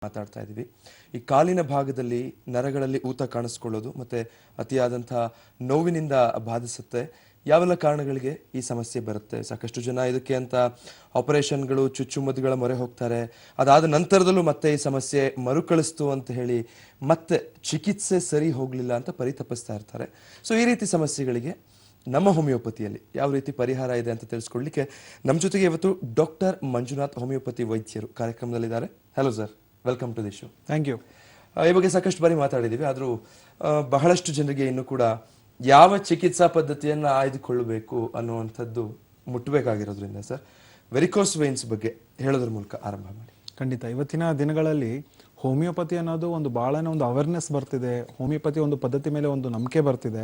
ಮಾತಾಡ್ತಾ ಇದ್ದೀವಿ. ಈ ಕಾಲಿನ ಭಾಗದಲ್ಲಿ ನರಗಳಲ್ಲಿ ಊತ ಕಾಣಿಸ್ಕೊಳ್ಳೋದು ಮತ್ತೆ ಅತಿಯಾದಂತಹ ನೋವಿನಿಂದ ಬಾಧಿಸುತ್ತೆ. ಯಾವೆಲ್ಲ ಕಾರಣಗಳಿಗೆ ಈ ಸಮಸ್ಯೆ ಬರುತ್ತೆ? ಸಾಕಷ್ಟು ಜನ ಇದಕ್ಕೆ ಅಂತ ಆಪರೇಷನ್ಗಳು, ಚುಚ್ಚುಮದ್ದುಗಳ ಮೊರೆ ಹೋಗ್ತಾರೆ. ಅದಾದ ನಂತರದಲ್ಲೂ ಮತ್ತೆ ಈ ಸಮಸ್ಯೆ ಮರುಕಳಿಸ್ತು ಅಂತ ಹೇಳಿ ಮತ್ತೆ ಚಿಕಿತ್ಸೆ ಸರಿ ಹೋಗಲಿಲ್ಲ ಅಂತ ಪರಿತಪಿಸ್ತಾ ಇರ್ತಾರೆ. ಸೊ ಈ ರೀತಿ ಸಮಸ್ಯೆಗಳಿಗೆ ನಮ್ಮ ಹೋಮಿಯೋಪತಿಯಲ್ಲಿ ಯಾವ ರೀತಿ ಪರಿಹಾರ ಇದೆ ಅಂತ ತಿಳಿಸ್ಕೊಡ್ಲಿಕ್ಕೆ ನಮ್ಮ ಜೊತೆಗೆ ಇವತ್ತು ಡಾಕ್ಟರ್ ಮಂಜುನಾಥ್ ಹೋಮಿಯೋಪತಿ ವೈದ್ಯರು ಕಾರ್ಯಕ್ರಮದಲ್ಲಿದ್ದಾರೆ. Hello sir, welcome to the show. Thank you. ಈ ಬಗ್ಗೆ ಸಾಕಷ್ಟು ಬಾರಿ ಮಾತಾಡಿದ್ದೀವಿ, ಆದರೂ ಬಹಳಷ್ಟು ಜನರಿಗೆ ಇನ್ನೂ ಕೂಡ ಯಾವ ಚಿಕಿತ್ಸಾ ಪದ್ಧತಿಯನ್ನು ಆಯ್ದುಕೊಳ್ಳಬೇಕು ಅನ್ನುವಂಥದ್ದು ಮುಟ್ಟಬೇಕಾಗಿರೋದ್ರಿಂದ ಸರ್, ವೆರಿಕೋಸ್ ವೈನ್ಸ್ ಬಗ್ಗೆ ಹೇಳೋದ್ರ ಮೂಲಕ ಆರಂಭ ಮಾಡಿ. ಖಂಡಿತ. ಇವತ್ತಿನ ದಿನಗಳಲ್ಲಿ ಹೋಮಿಯೋಪತಿ ಅನ್ನೋದು ಒಂದು ಭಾಳನೇ ಒಂದು ಅವೇರ್ನೆಸ್ ಬರ್ತಿದೆ. ಹೋಮಿಯೋಪತಿ ಒಂದು ಪದ್ಧತಿ ಮೇಲೆ ಒಂದು ನಂಬಿಕೆ ಬರ್ತಿದೆ.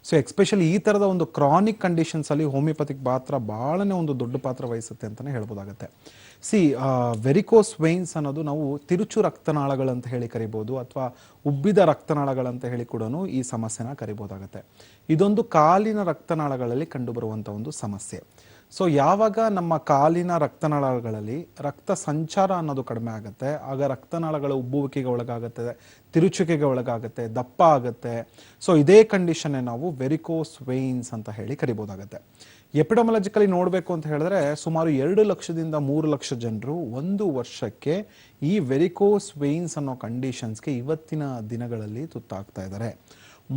ಸೊ ಎಕ್ಸ್ಪೆಷಲಿ ಈ ಥರದ ಒಂದು ಕ್ರಾನಿಕ್ ಕಂಡೀಷನ್ಸಲ್ಲಿ ಹೋಮಿಯೋಪತಿಕ್ ಪಾತ್ರ ಭಾಳನೇ ಒಂದು ದೊಡ್ಡ ಪಾತ್ರ ವಹಿಸುತ್ತೆ ಅಂತಲೇ ಹೇಳ್ಬೋದಾಗತ್ತೆ. ವೆರಿಕೋಸ್ ವೈನ್ಸ್ ಅನ್ನೋದು ನಾವು ತಿರುಚು ರಕ್ತನಾಳಗಳಂತ ಹೇಳಿ ಕರಿಬೋದು, ಅಥವಾ ಉಬ್ಬಿದ ರಕ್ತನಾಳಗಳಂತ ಹೇಳಿ ಕೂಡ ಈ ಸಮಸ್ಯೆನ ಕರಿಬೋದಾಗತ್ತೆ. ಇದೊಂದು ಕಾಲಿನ ರಕ್ತನಾಳಗಳಲ್ಲಿ ಕಂಡುಬರುವಂಥ ಒಂದು ಸಮಸ್ಯೆ. ಸೊ ಯಾವಾಗ ನಮ್ಮ ಕಾಲಿನ ರಕ್ತನಾಳಗಳಲ್ಲಿ ರಕ್ತ ಸಂಚಾರ ಅನ್ನೋದು ಕಡಿಮೆ ಆಗುತ್ತೆ, ಆಗ ರಕ್ತನಾಳಗಳ ಉಬ್ಬುವಿಕೆಗೆ ಒಳಗಾಗುತ್ತೆ, ತಿರುಚುವಿಕೆಗೆ ಒಳಗಾಗುತ್ತೆ, ದಪ್ಪ ಆಗುತ್ತೆ. ಸೊ ಇದೇ ಕಂಡೀಷನ್ನೇ ನಾವು ವೆರಿಕೋಸ್ ವೈನ್ಸ್ ಅಂತ ಹೇಳಿ ಕರಿಬೋದಾಗತ್ತೆ. ಎಪಿಡಮಾಲಜಿಕಲಿ ನೋಡಬೇಕು ಅಂತ ಹೇಳಿದ್ರೆ ಸುಮಾರು 2 ಲಕ್ಷದಿಂದ 3 ಲಕ್ಷ ಜನರು ಒಂದು ವರ್ಷಕ್ಕೆ ಈ ವೆರಿಕೋಸ್ ವೈನ್ಸ್ ಅನ್ನೋ ಕಂಡೀಷನ್ಸ್ಗೆ ಇವತ್ತಿನ ದಿನಗಳಲ್ಲಿ ತುತ್ತಾಗ್ತಾ ಇದ್ದಾರೆ.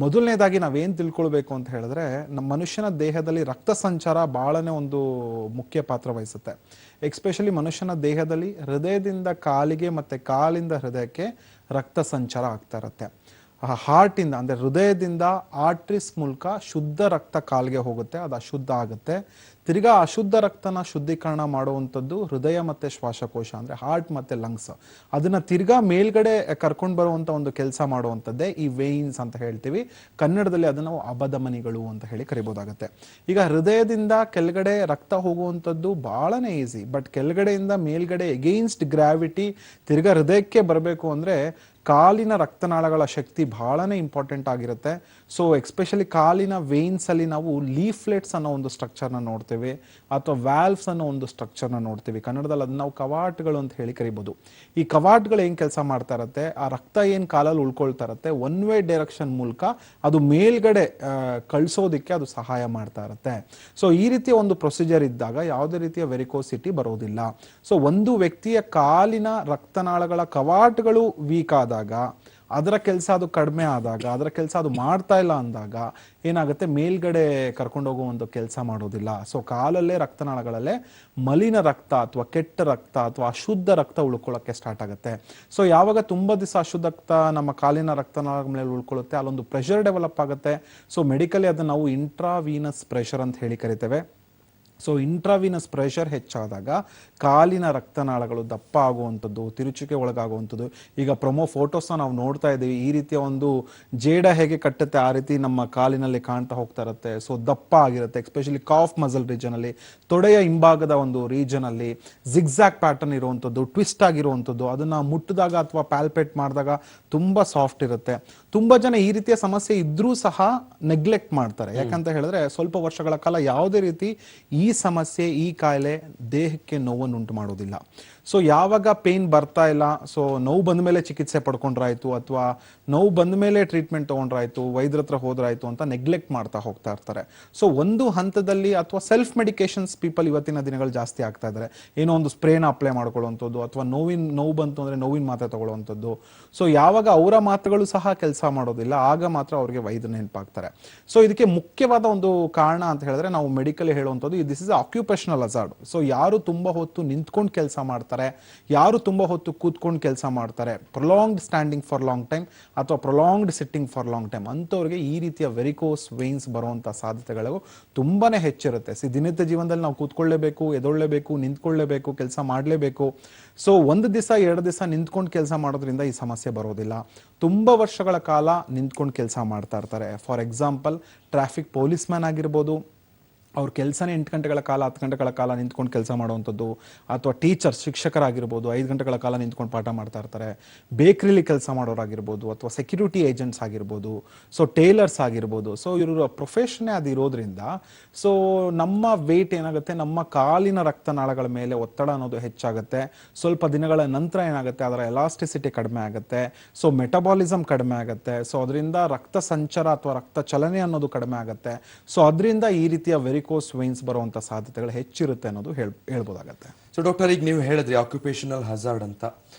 ಮೊದಲನೇದಾಗಿ ನಾವೇನು ತಿಳ್ಕೊಳ್ಬೇಕು ಅಂತ ಹೇಳಿದ್ರೆ, ನಮ್ಮ ಮನುಷ್ಯನ ದೇಹದಲ್ಲಿ ರಕ್ತ ಸಂಚಾರ ಭಾಳನೇ ಒಂದು ಮುಖ್ಯ ಪಾತ್ರ ವಹಿಸುತ್ತೆ. ಎಕ್ಸ್ಪೆಷಲಿ ಮನುಷ್ಯನ ದೇಹದಲ್ಲಿ ಹೃದಯದಿಂದ ಕಾಲಿಗೆ ಮತ್ತು ಕಾಲಿಂದ ಹೃದಯಕ್ಕೆ ರಕ್ತ ಸಂಚಾರ ಆಗ್ತಾ ಇರುತ್ತೆ. ಹಾರ್ಟಿಂದ ಅಂದರೆ ಹೃದಯದಿಂದ ಆರ್ಟ್ರಿಸ್ ಮೂಲಕ ಶುದ್ಧ ರಕ್ತ ಕಾಲಿಗೆ ಹೋಗುತ್ತೆ, ಅದು ಅಶುದ್ಧ ಆಗುತ್ತೆ. ತಿರ್ಗಾ ಅಶುದ್ಧ ರಕ್ತನ ಶುದ್ಧೀಕರಣ ಮಾಡುವಂಥದ್ದು ಹೃದಯ ಮತ್ತು ಶ್ವಾಸಕೋಶ ಅಂದರೆ ಹಾರ್ಟ್ ಮತ್ತು ಲಂಗ್ಸ್. ಅದನ್ನು ತಿರ್ಗಾ ಮೇಲ್ಗಡೆ ಕರ್ಕೊಂಡು ಬರುವಂಥ ಒಂದು ಕೆಲಸ ಮಾಡುವಂಥದ್ದೇ ಈ ವೇಯಿನ್ಸ್ ಅಂತ ಹೇಳ್ತೀವಿ. ಕನ್ನಡದಲ್ಲಿ ಅದನ್ನು ನಾವು ಅಬಧಮನಿಗಳು ಅಂತ ಹೇಳಿ ಕರಿಬೋದಾಗತ್ತೆ. ಈಗ ಹೃದಯದಿಂದ ಕೆಳಗಡೆ ರಕ್ತ ಹೋಗುವಂಥದ್ದು ಭಾಳನೇ ಈಸಿ, ಬಟ್ ಕೆಳಗಡೆಯಿಂದ ಮೇಲ್ಗಡೆ ಎಗೇನ್ಸ್ಟ್ ಗ್ರಾವಿಟಿ ತಿರ್ಗಾ ಹೃದಯಕ್ಕೆ ಬರಬೇಕು ಅಂದರೆ ಕಾಲಿನ ರಕ್ತನಾಳಗಳ ಶಕ್ತಿ ಭಾಳನೇ ಇಂಪಾರ್ಟೆಂಟ್ ಆಗಿರುತ್ತೆ. ಸೊ ಎಕ್ಸ್ಪೆಷಲಿ ಕಾಲಿನ ವೇನ್ಸಲ್ಲಿ ನಾವು ಲೀಫ್ಲೆಟ್ಸ್ ಅನ್ನೋ ಒಂದು ಸ್ಟ್ರಕ್ಚರ್ನ ನೋಡ್ತೀವಿ, ಅಥವಾ ವ್ಯಾಲ್ವ್ಸ್ ಅನ್ನೋ ಒಂದು ಸ್ಟ್ರಕ್ಚರ್ನ ನೋಡ್ತೀವಿ. ಕನ್ನಡದಲ್ಲಿ ಅದನ್ನ ನಾವು ಕವಾಟಗಳು ಅಂತ ಹೇಳಿ ಕರಿಬೋದು. ಈ ಕವಾಟಗಳು ಏನು ಕೆಲಸ ಮಾಡ್ತಾ ಇರುತ್ತೆ, ಆ ರಕ್ತ ಏನು ಕಾಲಲ್ಲಿ ಉಳ್ಕೊಳ್ತಾ ಇರುತ್ತೆ ಒನ್ ವೇ ಡೈರೆಕ್ಷನ್ ಮೂಲಕ ಅದು ಮೇಲ್ಗಡೆ ಕಳಿಸೋದಕ್ಕೆ ಅದು ಸಹಾಯ ಮಾಡ್ತಾ ಇರುತ್ತೆ. ಸೊ ಈ ರೀತಿಯ ಒಂದು ಪ್ರೊಸೀಜರ್ ಇದ್ದಾಗ ಯಾವುದೇ ರೀತಿಯ ವೆರಿಕೋಸಿಟಿ ಬರೋದಿಲ್ಲ. ಸೊ ಒಂದು ವ್ಯಕ್ತಿಯ ಕಾಲಿನ ರಕ್ತನಾಳಗಳ ಕವಾಟಗಳು ವೀಕ್ ಆದಾಗ, ಅದರ ಕೆಲಸ ಅದು ಕಡಿಮೆ ಆದಾಗ, ಅದರ ಕೆಲಸ ಅದು ಮಾಡ್ತಾ ಇಲ್ಲ ಅಂದಾಗ ಏನಾಗುತ್ತೆ, ಮೇಲ್ಗಡೆ ಕರ್ಕೊಂಡು ಹೋಗುವಂಥ ಕೆಲಸ ಮಾಡೋದಿಲ್ಲ. ಸೊ ಕಾಲಲ್ಲೇ ರಕ್ತನಾಳಗಳಲ್ಲೇ ಮಲಿನ ರಕ್ತ ಅಥವಾ ಕೆಟ್ಟ ರಕ್ತ ಅಥವಾ ಅಶುದ್ಧ ರಕ್ತ ಉಳ್ಕೊಳ್ಳೋಕ್ಕೆ ಸ್ಟಾರ್ಟ್ ಆಗುತ್ತೆ. ಸೊ ಯಾವಾಗ ತುಂಬ ದಿವಸ ಅಶುದ್ಧ ರಕ್ತ ನಮ್ಮ ಕಾಲಿನ ರಕ್ತನಾಳಗಳ ಮೇಲೆ ಉಳ್ಕೊಳ್ಳುತ್ತೆ, ಅಲ್ಲೊಂದು ಪ್ರೆಷರ್ ಡೆವಲಪ್ ಆಗುತ್ತೆ. ಸೊ ಮೆಡಿಕಲಿ ಅದನ್ನು ನಾವು ಇಂಟ್ರಾವೀನಸ್ ಪ್ರೆಷರ್ ಅಂತ ಹೇಳಿ ಕರಿತೇವೆ. ಸೊ ಇಂಟ್ರಾವೀನಸ್ ಪ್ರೆಷರ್ ಹೆಚ್ಚಾದಾಗ ಕಾಲಿನ ರಕ್ತನಾಳಗಳು ದಪ್ಪ ಆಗುವಂಥದ್ದು, ತಿರುಚಿಗೆ ಒಳಗಾಗುವಂಥದ್ದು. ಈಗ ಪ್ರೊಮೋ ಫೋಟೋಸ್ನ ನಾವು ನೋಡ್ತಾ ಇದ್ದೀವಿ, ಈ ರೀತಿಯ ಒಂದು ಜೇಡ ಹೇಗೆ ಕಟ್ಟುತ್ತೆ ಆ ರೀತಿ ನಮ್ಮ ಕಾಲಿನಲ್ಲಿ ಕಾಣ್ತಾ ಹೋಗ್ತಾ ಇರುತ್ತೆ. ಸೊ ದಪ್ಪ ಆಗಿರುತ್ತೆ, ಎಕ್ಸ್ಪೆಷಲಿ ಕಾಫ್ ಮಸಲ್ ರೀಜನಲ್ಲಿ, ತೊಡೆಯ ಹಿಂಭಾಗದ ಒಂದು ರೀಜನಲ್ಲಿ ಜಿಗ್ಜಾಕ್ ಪ್ಯಾಟರ್ನ್ ಇರುವಂಥದ್ದು, ಟ್ವಿಸ್ಟ್ ಆಗಿರುವಂಥದ್ದು. ಅದನ್ನು ಮುಟ್ಟಿದಾಗ ಅಥವಾ ಪ್ಯಾಲ್ಪೇಟ್ ಮಾಡಿದಾಗ ತುಂಬ ಸಾಫ್ಟ್ ಇರುತ್ತೆ. ತುಂಬ ಜನ ಈ ರೀತಿಯ ಸಮಸ್ಯೆ ಇದ್ರೂ ಸಹ ನೆಗ್ಲೆಕ್ಟ್ ಮಾಡ್ತಾರೆ. ಯಾಕಂತ ಹೇಳಿದ್ರೆ ಸ್ವಲ್ಪ ವರ್ಷಗಳ ಕಾಲ ಯಾವುದೇ ರೀತಿ ಈ ಸಮಸ್ಯೆ, ಈ ಕಾಯಿಲೆ ದೇಹಕ್ಕೆ ನೋವನ್ನು ಉಂಟು ಮಾಡೋದಿಲ್ಲ. ಸೊ ಯಾವಾಗ ಪೇನ್ ಬರ್ತಾ ಇಲ್ಲ, ಸೊ ನೋವು ಬಂದ ಮೇಲೆ ಚಿಕಿತ್ಸೆ ಪಡ್ಕೊಂಡ್ರಾಯ್ತು ಅಥವಾ ನೋವು ಬಂದ ಮೇಲೆ ಟ್ರೀಟ್ಮೆಂಟ್ ತೊಗೊಂಡ್ರಾಯ್ತು, ವೈದ್ಯರ ಹತ್ರ ಹೋದ್ರಾಯ್ತು ಅಂತ ನೆಗ್ಲೆಕ್ಟ್ ಮಾಡ್ತಾ ಹೋಗ್ತಾ ಇರ್ತಾರೆ. ಸೊ ಒಂದು ಹಂತದಲ್ಲಿ ಅಥವಾ ಸೆಲ್ಫ್ ಮೆಡಿಕೇಶನ್ಸ್ ಪೀಪಲ್ ಇವತ್ತಿನ ದಿನಗಳು ಜಾಸ್ತಿ ಆಗ್ತಾ ಇದ್ದಾರೆ. ಏನೋ ಒಂದು ಸ್ಪ್ರೇನ ಅಪ್ಲೈ ಮಾಡ್ಕೊಳ್ಳುವಂಥದ್ದು, ಅಥವಾ ನೋವು ಬಂತು ಅಂದರೆ ನೋವಿನ ಮಾತ್ರೆ ತಗೊಳ್ಳುವಂಥದ್ದು. ಸೊ ಯಾವಾಗ ಅವರ ಮಾತ್ರೆಗಳು ಸಹ ಕೆಲಸ ಮಾಡೋದಿಲ್ಲ, ಆಗ ಮಾತ್ರ ಅವರಿಗೆ ವೈದ್ಯ ನೆನಪಾಗ್ತಾರೆ. ಸೊ ಇದಕ್ಕೆ ಮುಖ್ಯವಾದ ಒಂದು ಕಾರಣ ಅಂತ ಹೇಳಿದ್ರೆ ನಾವು ಮೆಡಿಕಲ್ ಹೇಳುವಂಥದ್ದು, this is occupational hazard. So ಯಾರು ತುಂಬ ಹೊತ್ತು ನಿಂತ್ಕೊಂಡು ಕೆಲಸ ಮಾಡ್ತಾರೆ, ಯಾರು ತುಂಬ ಹೊತ್ತು ಕೂತ್ಕೊಂಡು ಕೆಲಸ ಮಾಡ್ತಾರೆ, prolonged standing for long time ಅಥವಾ prolonged sitting for long time, ಅಂಥವ್ರಿಗೆ ಈ ರೀತಿಯ ವೆರಿಕೋಸ್ ವೈನ್ಸ್ ಬರುವಂಥ ಸಾಧ್ಯತೆಗಳು ತುಂಬಾ ಹೆಚ್ಚಿರುತ್ತೆ. ದಿನನಿತ್ಯ ಜೀವನದಲ್ಲಿ ನಾವು ಕೂತ್ಕೊಳ್ಳೇಬೇಕು, ಎದೊಳ್ಳೇಬೇಕು, ನಿಂತ್ಕೊಳ್ಳೇಬೇಕು, ಕೆಲಸ ಮಾಡಲೇಬೇಕು. ಸೊ ಒಂದು ದಿವಸ 2 ದಿವಸ ನಿಂತ್ಕೊಂಡು ಕೆಲಸ ಮಾಡೋದ್ರಿಂದ ಈ ಸಮಸ್ಯೆ ಬರೋದಿಲ್ಲ. ತುಂಬ ವರ್ಷಗಳ ಕಾಲ ನಿಂತ್ಕೊಂಡು ಕೆಲಸ ಮಾಡ್ತಾ ಇರ್ತಾರೆ. For example traffic police man ಆಗಿರ್ಬೋದು, ಅವ್ರ ಕೆಲಸನೇ 8 ಗಂಟೆಗಳ ಕಾಲ 10 ಗಂಟೆಗಳ ಕಾಲ ನಿಂತ್ಕೊಂಡು ಕೆಲಸ ಮಾಡುವಂಥದ್ದು, ಅಥವಾ ಟೀಚರ್ಸ್ ಶಿಕ್ಷಕರಾಗಿರ್ಬೋದು 5 ಗಂಟೆಗಳ ಕಾಲ ನಿಂತ್ಕೊಂಡು ಪಾಠ ಮಾಡ್ತಾ ಇರ್ತಾರೆ, ಬೇಕ್ರಿಲಿ ಕೆಲಸ ಮಾಡೋರಾಗಿರ್ಬೋದು, ಅಥವಾ ಸೆಕ್ಯೂರಿಟಿ ಏಜೆಂಟ್ಸ್ ಆಗಿರ್ಬೋದು, ಸೊ ಟೇಲರ್ಸ್ ಆಗಿರ್ಬೋದು. ಸೊ ಇವರು ಪ್ರೊಫೆಷನ್ನೇ ಅದು ಇರೋದ್ರಿಂದ ಸೊ ನಮ್ಮ ವೆಯ್ಟ್ ಏನಾಗುತ್ತೆ, ನಮ್ಮ ಕಾಲಿನ ರಕ್ತನಾಳಗಳ ಮೇಲೆ ಒತ್ತಡ ಅನ್ನೋದು ಹೆಚ್ಚಾಗುತ್ತೆ. ಸ್ವಲ್ಪ ದಿನಗಳ ನಂತರ ಏನಾಗುತ್ತೆ, ಅದರ ಎಲಾಸ್ಟಿಸಿಟಿ ಕಡಿಮೆ ಆಗುತ್ತೆ, ಸೊ ಮೆಟಬಾಲಿಸಮ್ ಕಡಿಮೆ ಆಗುತ್ತೆ, ಸೊ ಅದರಿಂದ ರಕ್ತ ಸಂಚಾರ ಅಥವಾ ರಕ್ತ ಚಲನೆ ಅನ್ನೋದು ಕಡಿಮೆ ಆಗುತ್ತೆ. ಸೊ ಅದರಿಂದ ಈ ರೀತಿಯ ವೆರಿಕೋಸ್ ವೈನ್ಸ್ ಬರುವಂಥ ಸಾಧ್ಯತೆಗಳು ಹೆಚ್ಚಿರುತ್ತೆ ಅನ್ನೋದು ಹೇಳ್ಬೋದಾಗತ್ತೆ. ಸೊ ಡಾಕ್ಟರ್, ಈಗ ನೀವು ಹೇಳಿದ್ರಿ ಆಕ್ಯುಪೇಷನಲ್ ಹಜಾರ್ಡ್ ಅಂತ,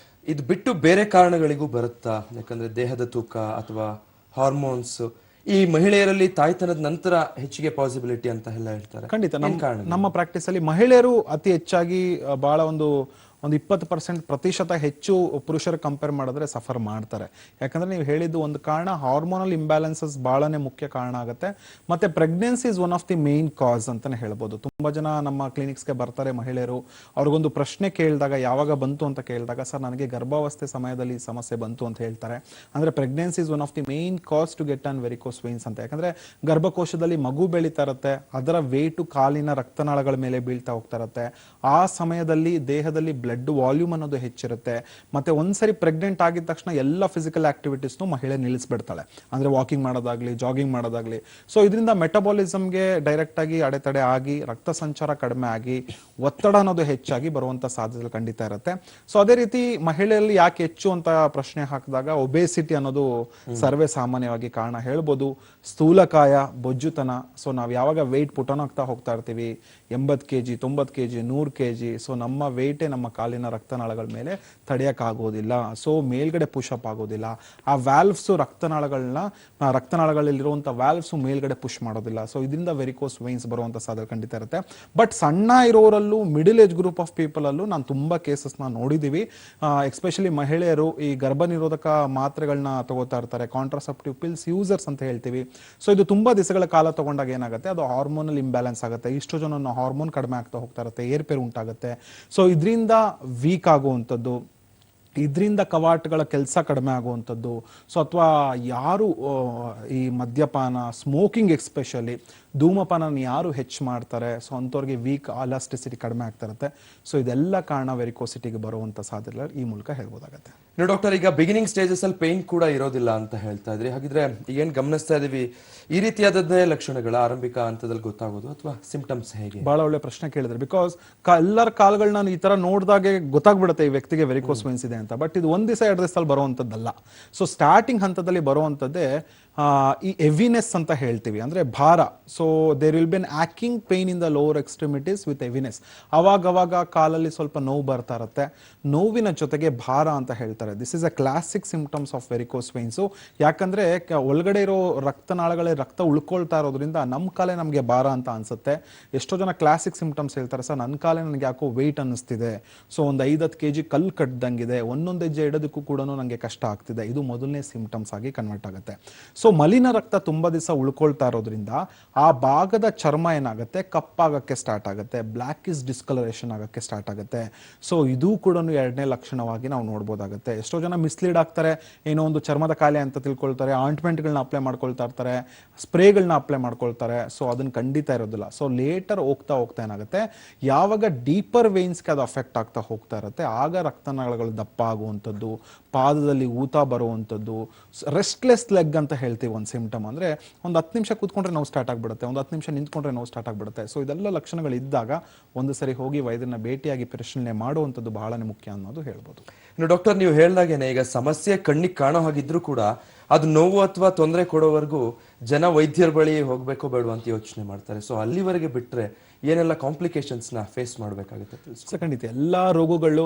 ಇದು ಬಿಟ್ಟು ಬೇರೆ ಕಾರಣಗಳಿಗೂ ಬರುತ್ತಾ? ಯಾಕಂದ್ರೆ ದೇಹದ ತೂಕ ಅಥವಾ ಹಾರ್ಮೋನ್ಸ್ ಈ ಮಹಿಳೆಯರಲ್ಲಿ ತಾಯ್ತನದ ನಂತರ ಹೆಚ್ಚಿಗೆ ಪಾಸಿಬಿಲಿಟಿ ಅಂತ ಎಲ್ಲ ಹೇಳ್ತಾರೆ. ಖಂಡಿತ ನಮ್ಮ ಪ್ರಾಕ್ಟೀಸ್ ಅಲ್ಲಿ ಮಹಿಳೆಯರು ಅತಿ ಹೆಚ್ಚಾಗಿ ಬಹಳ ಒಂದು 20% ಹೆಚ್ಚು ಪುರುಷರು ಕಂಪೇರ್ ಮಾಡಿದ್ರೆ ಸಫರ್ ಮಾಡ್ತಾರೆ. ಯಾಕಂದ್ರೆ ನೀವು ಹೇಳಿದ್ದು ಒಂದು ಕಾರಣ, ಹಾರ್ಮೋನಲ್ ಇಂಬ್ಯಾಲೆನ್ಸಸ್ ಬಹಳನೇ ಮುಖ್ಯ ಕಾರಣ ಆಗುತ್ತೆ. ಮತ್ತೆ pregnancy is one of the main ಕಾಸ್ ಅಂತಾನೆ ಹೇಳ್ಬೋದು. ತುಂಬಾ ಜನ ನಮ್ಮ ಕ್ಲಿನಿಕ್ಸ್ಗೆ ಬರ್ತಾರೆ ಮಹಿಳೆಯರು, ಅವ್ರಿಗೊಂದು ಪ್ರಶ್ನೆ ಕೇಳಿದಾಗ, ಯಾವಾಗ ಬಂತು ಅಂತ ಕೇಳಿದಾಗ, ಸರ್ ನನಗೆ ಗರ್ಭಾವಸ್ಥೆ ಸಮಯದಲ್ಲಿ ಸಮಸ್ಯೆ ಬಂತು ಅಂತ ಹೇಳ್ತಾರೆ. ಅಂದ್ರೆ pregnancy is one of the main cause to get ಅನ್ ವೆರಿಕೋಸ್ ವೈನ್ಸ್ ಅಂತ. ಯಾಕಂದ್ರೆ ಗರ್ಭಕೋಶದಲ್ಲಿ ಮಗು ಬೆಳೀತಾ ಇರುತ್ತೆ, ಅದರ ವೇಟು ಕಾಲಿನ ರಕ್ತನಾಳಗಳ ಮೇಲೆ ಬೀಳ್ತಾ ಹೋಗ್ತಾ ಇರುತ್ತೆ. ಆ ಸಮಯದಲ್ಲಿ ದೇಹದಲ್ಲಿ ಬ್ಲಡ್ ವಾಲ್ಯೂಮ್ ಅನ್ನೋದು ಹೆಚ್ಚಿರುತ್ತೆ. ಮತ್ತೆ ಒಂದ್ಸರಿ ಪ್ರೆಗ್ನೆಂಟ್ ಆಗಿದ ತಕ್ಷಣ ಎಲ್ಲ ಫಿಸಿಕಲ್ ಆಕ್ಟಿವಿಟೀಸ್ನು ಮಹಿಳೆ ನಿಲ್ಲಿಸ್ಬಿಡ್ತಾಳೆ, ಅಂದ್ರೆ ವಾಕಿಂಗ್ ಮಾಡೋದಾಗ್ಲಿ, ಜಾಗಿಂಗ್ ಮಾಡೋದಾಗ್ಲಿ. ಸೊ ಇದರಿಂದ ಮೆಟಬಾಲಿಸಮ್ಗೆ ಡೈರೆಕ್ಟ್ ಆಗಿ ಅಡೆತಡೆ ಆಗಿ, ರಕ್ತ ಸಂಚಾರ ಕಡಿಮೆ ಆಗಿ, ಒತ್ತಡ ಅನ್ನೋದು ಹೆಚ್ಚಾಗಿ ಬರುವಂತ ಸಾಧ್ಯತೆ ಖಂಡಿತ ಇರುತ್ತೆ. ಸೊ ಅದೇ ರೀತಿ ಮಹಿಳೆಯಲ್ಲಿ ಯಾಕೆ ಹೆಚ್ಚು ಅಂತ ಪ್ರಶ್ನೆ ಹಾಕಿದಾಗ, ಒಬೇಸಿಟಿ ಅನ್ನೋದು ಸರ್ವೇ ಸಾಮಾನ್ಯವಾಗಿ ಕಾರಣ ಹೇಳ್ಬೋದು. ಸ್ಥೂಲಕಾಯ, ಬೊಜ್ಜುತನ. ಸೊ ನಾವು ಯಾವಾಗ ವೆಯ್ಟ್ ಪುಟನ್ ಆಗ್ತಾ ಹೋಗ್ತಾ ಇರ್ತೀವಿ, 80 kg 90 kg 100 kg, ಸೊ ನಮ್ಮ ವೆಯ್ಟೇ ನಮ್ಮ ಕಾಲಿನ ರಕ್ತನಾಳಗಳ ಮೇಲೆ ತಡೆಯಕ್ಕಾಗೋದಿಲ್ಲ. ಸೊ ಮೇಲ್ಗಡೆ ಪುಷಪ್ ಆಗೋದಿಲ್ಲ. ಆ ವ್ಯಾಲ್ವ್ಸ್ ರಕ್ತನಾಳಗಳಲ್ಲಿರುವಂಥ ವ್ಯಾಲ್ವ್ಸ್ ಮೇಲ್ಗಡೆ ಪುಷ್ ಮಾಡೋದಿಲ್ಲ. ಸೊ ಇದರಿಂದ ವೆರಿಕೋಸ್ ವೈನ್ಸ್ ಬರುವಂಥ ಸಾಧ್ಯತೆ ಖಂಡಿತ ಇರುತ್ತೆ. ಬಟ್ ಸಣ್ಣ ಇರೋರಲ್ಲೂ, middle age group of people ಅಲ್ಲೂ ನಾನು ತುಂಬಾ ಕೇಸಸ್ನ ನೋಡಿದ್ದೀವಿ. ಎಸ್ಪೆಷಲಿ ಮಹಿಳೆಯರು ಈ ಗರ್ಭ ನಿರೋಧಕ ಮಾತ್ರೆಗಳನ್ನ ತಗೋತಾ ಇರ್ತಾರೆ, ಕಾಂಟ್ರಾಸೆಪ್ಟಿವ್ ಪಿಲ್ಸ್ ಯೂಸರ್ಸ್ ಅಂತ ಹೇಳ್ತೀವಿ. ಸೊ ಇದು ತುಂಬಾ ದಿವಸಗಳ ಕಾಲ ತಗೊಂಡಾಗ ಏನಾಗುತ್ತೆ, ಅದು ಹಾರ್ಮೋನಲ್ ಇಂಬ್ಯಾಲೆನ್ಸ್ ಆಗುತ್ತೆ. ಈಸ್ಟ್ರೋಜನ್ ಹಾರ್ಮೋನ್ ಕಡಿಮೆ ಆಗ್ತಾ ಹೋಗ್ತಾ ಇರುತ್ತೆ, ಏರ್ಪೇರು ಉಂಟಾಗುತ್ತೆ. ಸೊ ಇದರಿಂದ ವೀಕ್ ಆಗುವಂಥದ್ದು, ಇದರಿಂದ ಕವಾಟಗಳ ಕೆಲಸ ಕಡಿಮೆ ಆಗುವಂಥದ್ದು. ಸೊ ಅಥವಾ ಯಾರು ಈ ಮದ್ಯಪಾನ, ಸ್ಮೋಕಿಂಗ್ ಎಸ್ಪೆಷಲಿ ಧೂಮಪಾನ ಯಾರು ಹೆಚ್ಚು ಮಾಡ್ತಾರೆ, ಸೊ ಅಂಥವ್ರಿಗೆ ವೀಕ್ ಎಲಾಸ್ಟಿಸಿಟಿ ಕಡಿಮೆ ಆಗ್ತಾ ಇರುತ್ತೆ. ಸೊ ಇದೆಲ್ಲ ಕಾರಣ ವೆರಿಕೋಸಿಟಿಗೆ ಬರುವಂಥ ಸಾಧ್ಯತೆಗಳು ಈ ಮೂಲಕ ಹೇಳ್ಬೋದಾಗತ್ತೆ. ನೀವು ಡಾಕ್ಟರ್, ಈಗ ಬಿಗಿನಿಂಗ್ ಸ್ಟೇಜಸ್ ಅಲ್ಲಿ ಪೇನ್ ಕೂಡ ಇರೋದಿಲ್ಲ ಅಂತ ಹೇಳ್ತಾ ಇದ್ರಿ. ಹಾಗಿದ್ರೆ ಏನ್ ಗಮನಿಸ್ತಾ ಇದೀವಿ, ಈ ರೀತಿಯಾದದ್ದೇ ಲಕ್ಷಣಗಳ ಆರಂಭಿಕ ಹಂತದಲ್ಲಿ ಗೊತ್ತಾಗೋದು ಅಥವಾ ಸಿಂಪ್ಟಮ್ಸ್ ಹೇಗೆ? ಬಹಳ ಒಳ್ಳೆ ಪ್ರಶ್ನೆ ಕೇಳಿದ್ರೆ. ಬಿಕಾಸ್ ಎಲ್ಲರ ಕಾಲ್ಗಳನ್ನ ಈ ತರ ನೋಡಿದಾಗೆ ಗೊತ್ತಾಗ್ಬಿಡುತ್ತೆ ಈ ವ್ಯಕ್ತಿಗೆ ವೆರಿಕೋಸ್ ವೈನ್ಸ್ ಇದೆ ಅಂತ. ಬಟ್ ಇದು ಒಂದ್ ದಿವಸ 2 ದಿವಸದಲ್ಲಿ ಬರುವಂತದ್ದಲ್ಲ. ಸೊ ಸ್ಟಾರ್ಟಿಂಗ್ ಹಂತದಲ್ಲಿ ಬರುವಂತದ್ದೇ ಈ ಎವಿನೆಸ್ ಅಂತ ಹೇಳ್ತೀವಿ, ಅಂದ್ರೆ ಭಾರ. So there will be an aching pain in the lower extremities with heaviness. ಅವಾಗವಾಗ ಕಾಲಲ್ಲಿ ಸ್ವಲ್ಪ ನೋವು ಬರ್ತಾ ಇರುತ್ತೆ, ನೋವಿನ ಜೊತೆಗೆ ಭಾರ ಅಂತ ಹೇಳ್ತಾರೆ. This is a classic symptoms of varicose wines. ಯಾಕಂದ್ರೆ ಒಳಗಡೆ ಇರೋ ರಕ್ತನಾಳಗಳಲ್ಲಿ ರಕ್ತ ಉಳ್ಕೊಳ್ತಾ ಇರೋದ್ರಿಂದ ನಮ್ಮ ಕಾಲೇ ನಮಗೆ ಭಾರ ಅಂತ ಅನ್ಸುತ್ತೆ. ಎಷ್ಟೋ ಜನ ಕ್ಲಾಸಿಕ್ ಸಿಂಪ್ಟಮ್ಸ್ ಹೇಳ್ತಾರೆ, ಸರ್ ನನ್ನ ಕಾಲೇ ನನಗೆ ಯಾಕೋ ವೆಯ್ಟ್ ಅನ್ನಿಸ್ತಿದೆ, ಸೊ ಒಂದು 5-10 kg ಕಲ್ಲು ಕಟ್ಟದಂಗಿದೆ, ಒಂದೊಂದು ಹೆಜ್ಜೆ ಇಡೋದಕ್ಕೂ ಕೂಡ ನನಗೆ ಕಷ್ಟ ಆಗ್ತಿದೆ. ಇದು ಮೊದಲನೇ ಸಿಂಪ್ಟಮ್ಸ್ ಆಗಿ ಕನ್ವರ್ಟ್ ಆಗುತ್ತೆ. ಸೊ ಮಲಿನ ರಕ್ತ ತುಂಬಾ ದಿವಸ ಉಳ್ಕೊಳ್ತಾ ಇರೋದ್ರಿಂದ ಆ ಭಾಗದ ಚರ್ಮ ಏನಾಗುತ್ತೆ, ಕಪ್ಪಾಗಕ್ಕೆ ಸ್ಟಾರ್ಟ್ ಆಗುತ್ತೆ, ಬ್ಲ್ಯಾಕ್ ಇಸ್ ಡಿಸ್ಕಲರೇಷನ್ ಆಗಕ್ಕೆ ಸ್ಟಾರ್ಟ್ ಆಗುತ್ತೆ. ಸೊ ಇದು ಕೂಡ 2ನೇ ಲಕ್ಷಣವಾಗಿ ನಾವು ನೋಡ್ಬೋದಾಗುತ್ತೆ. ಎಷ್ಟೋ ಜನ ಮಿಸ್ಲೀಡ್ ಆಗ್ತಾರೆ, ಏನೋ ಒಂದು ಚರ್ಮದ ಕಾಯಿಲೆ ಅಂತ ತಿಳ್ಕೊಳ್ತಾರೆ, ಆಯಿಂಟ್ಮೆಂಟ್ಗಳನ್ನ ಅಪ್ಲೈ ಮಾಡ್ಕೊಳ್ತಾ ಇರ್ತಾರೆ, ಸ್ಪ್ರೇಗಳನ್ನ ಅಪ್ಲೈ ಮಾಡ್ಕೊಳ್ತಾರೆ. ಸೊ ಅದನ್ನ ಖಂಡಿತ ಇರೋದಿಲ್ಲ. ಸೊ ಲೇಟರ್ ಹೋಗ್ತಾ ಏನಾಗುತ್ತೆ, ಯಾವಾಗ ಡೀಪರ್ ವೇನ್ಸ್ಗೆ ಅದು ಅಫೆಕ್ಟ್ ಆಗ್ತಾ ಹೋಗ್ತಾ ಇರುತ್ತೆ, ಆಗ ರಕ್ತನಾಳಗಳು ದಪ್ಪ ಆಗುವಂಥದ್ದು, ಪಾದದಲ್ಲಿ ಊತ ಬರುವಂಥದ್ದು, ರೆಸ್ಟ್ಲೆಸ್ ಲೆಗ್ ಅಂತ ಹೇಳ್ತೀವಿ ಒಂದು ಸಿಂಪ್ಟಮ್. ಅಂದ್ರೆ ಒಂದು 10 ನಿಮಿಷ ಕೂತ್ಕೊಂಡ್ರೆ ನೋವು ಸ್ಟಾರ್ಟ್ ಆಗ್ಬಿಡುತ್ತೆ, ಒಂದು 10 ನಿಮಿಷ ನಿಂತ್ಕೊಂಡ್ರೆ ನೋವು ಸ್ಟಾರ್ಟ್ ಆಗ್ಬಿಡುತ್ತೆ. ಸೊ ಇದೆಲ್ಲ ಲಕ್ಷಣಗಳು ಇದ್ದಾಗ ಒಂದು ಸರಿ ಹೋಗಿ ವೈದ್ಯರನ್ನ ಭೇಟಿಯಾಗಿ ಪರಿಶೀಲನೆ ಮಾಡುವಂಥದ್ದು ಬಹಳನೇ ಮುಖ್ಯ ಅನ್ನೋದು ಹೇಳ್ಬೋದು. ಇನ್ನು ಡಾಕ್ಟರ್, ನೀವು ಹೇಳ್ದಾಗೇನೆ ಈಗ ಸಮಸ್ಯೆ ಕಣ್ಣಿಗೆ ಕಾಣೋ ಹಾಗಿದ್ರು ಕೂಡ ಅದು ನೋವು ಅಥವಾ ತೊಂದರೆ ಕೊಡೋವರೆಗೂ ಜನ ವೈದ್ಯರ ಬಳಿ ಹೋಗ್ಬೇಕೋ ಬೇಡ ಅಂತ ಯೋಚನೆ ಮಾಡ್ತಾರೆ. ಸೊ ಅಲ್ಲಿವರೆಗೆ ಬಿಟ್ರೆ ಏನೆಲ್ಲ ಕಾಂಪ್ಲಿಕೇಶನ್ಸ್ ನ ಫೇಸ್ ಮಾಡಬೇಕಾಗುತ್ತೆ? ಸೊ ಖಂಡಿತ ಎಲ್ಲ ರೋಗಗಳು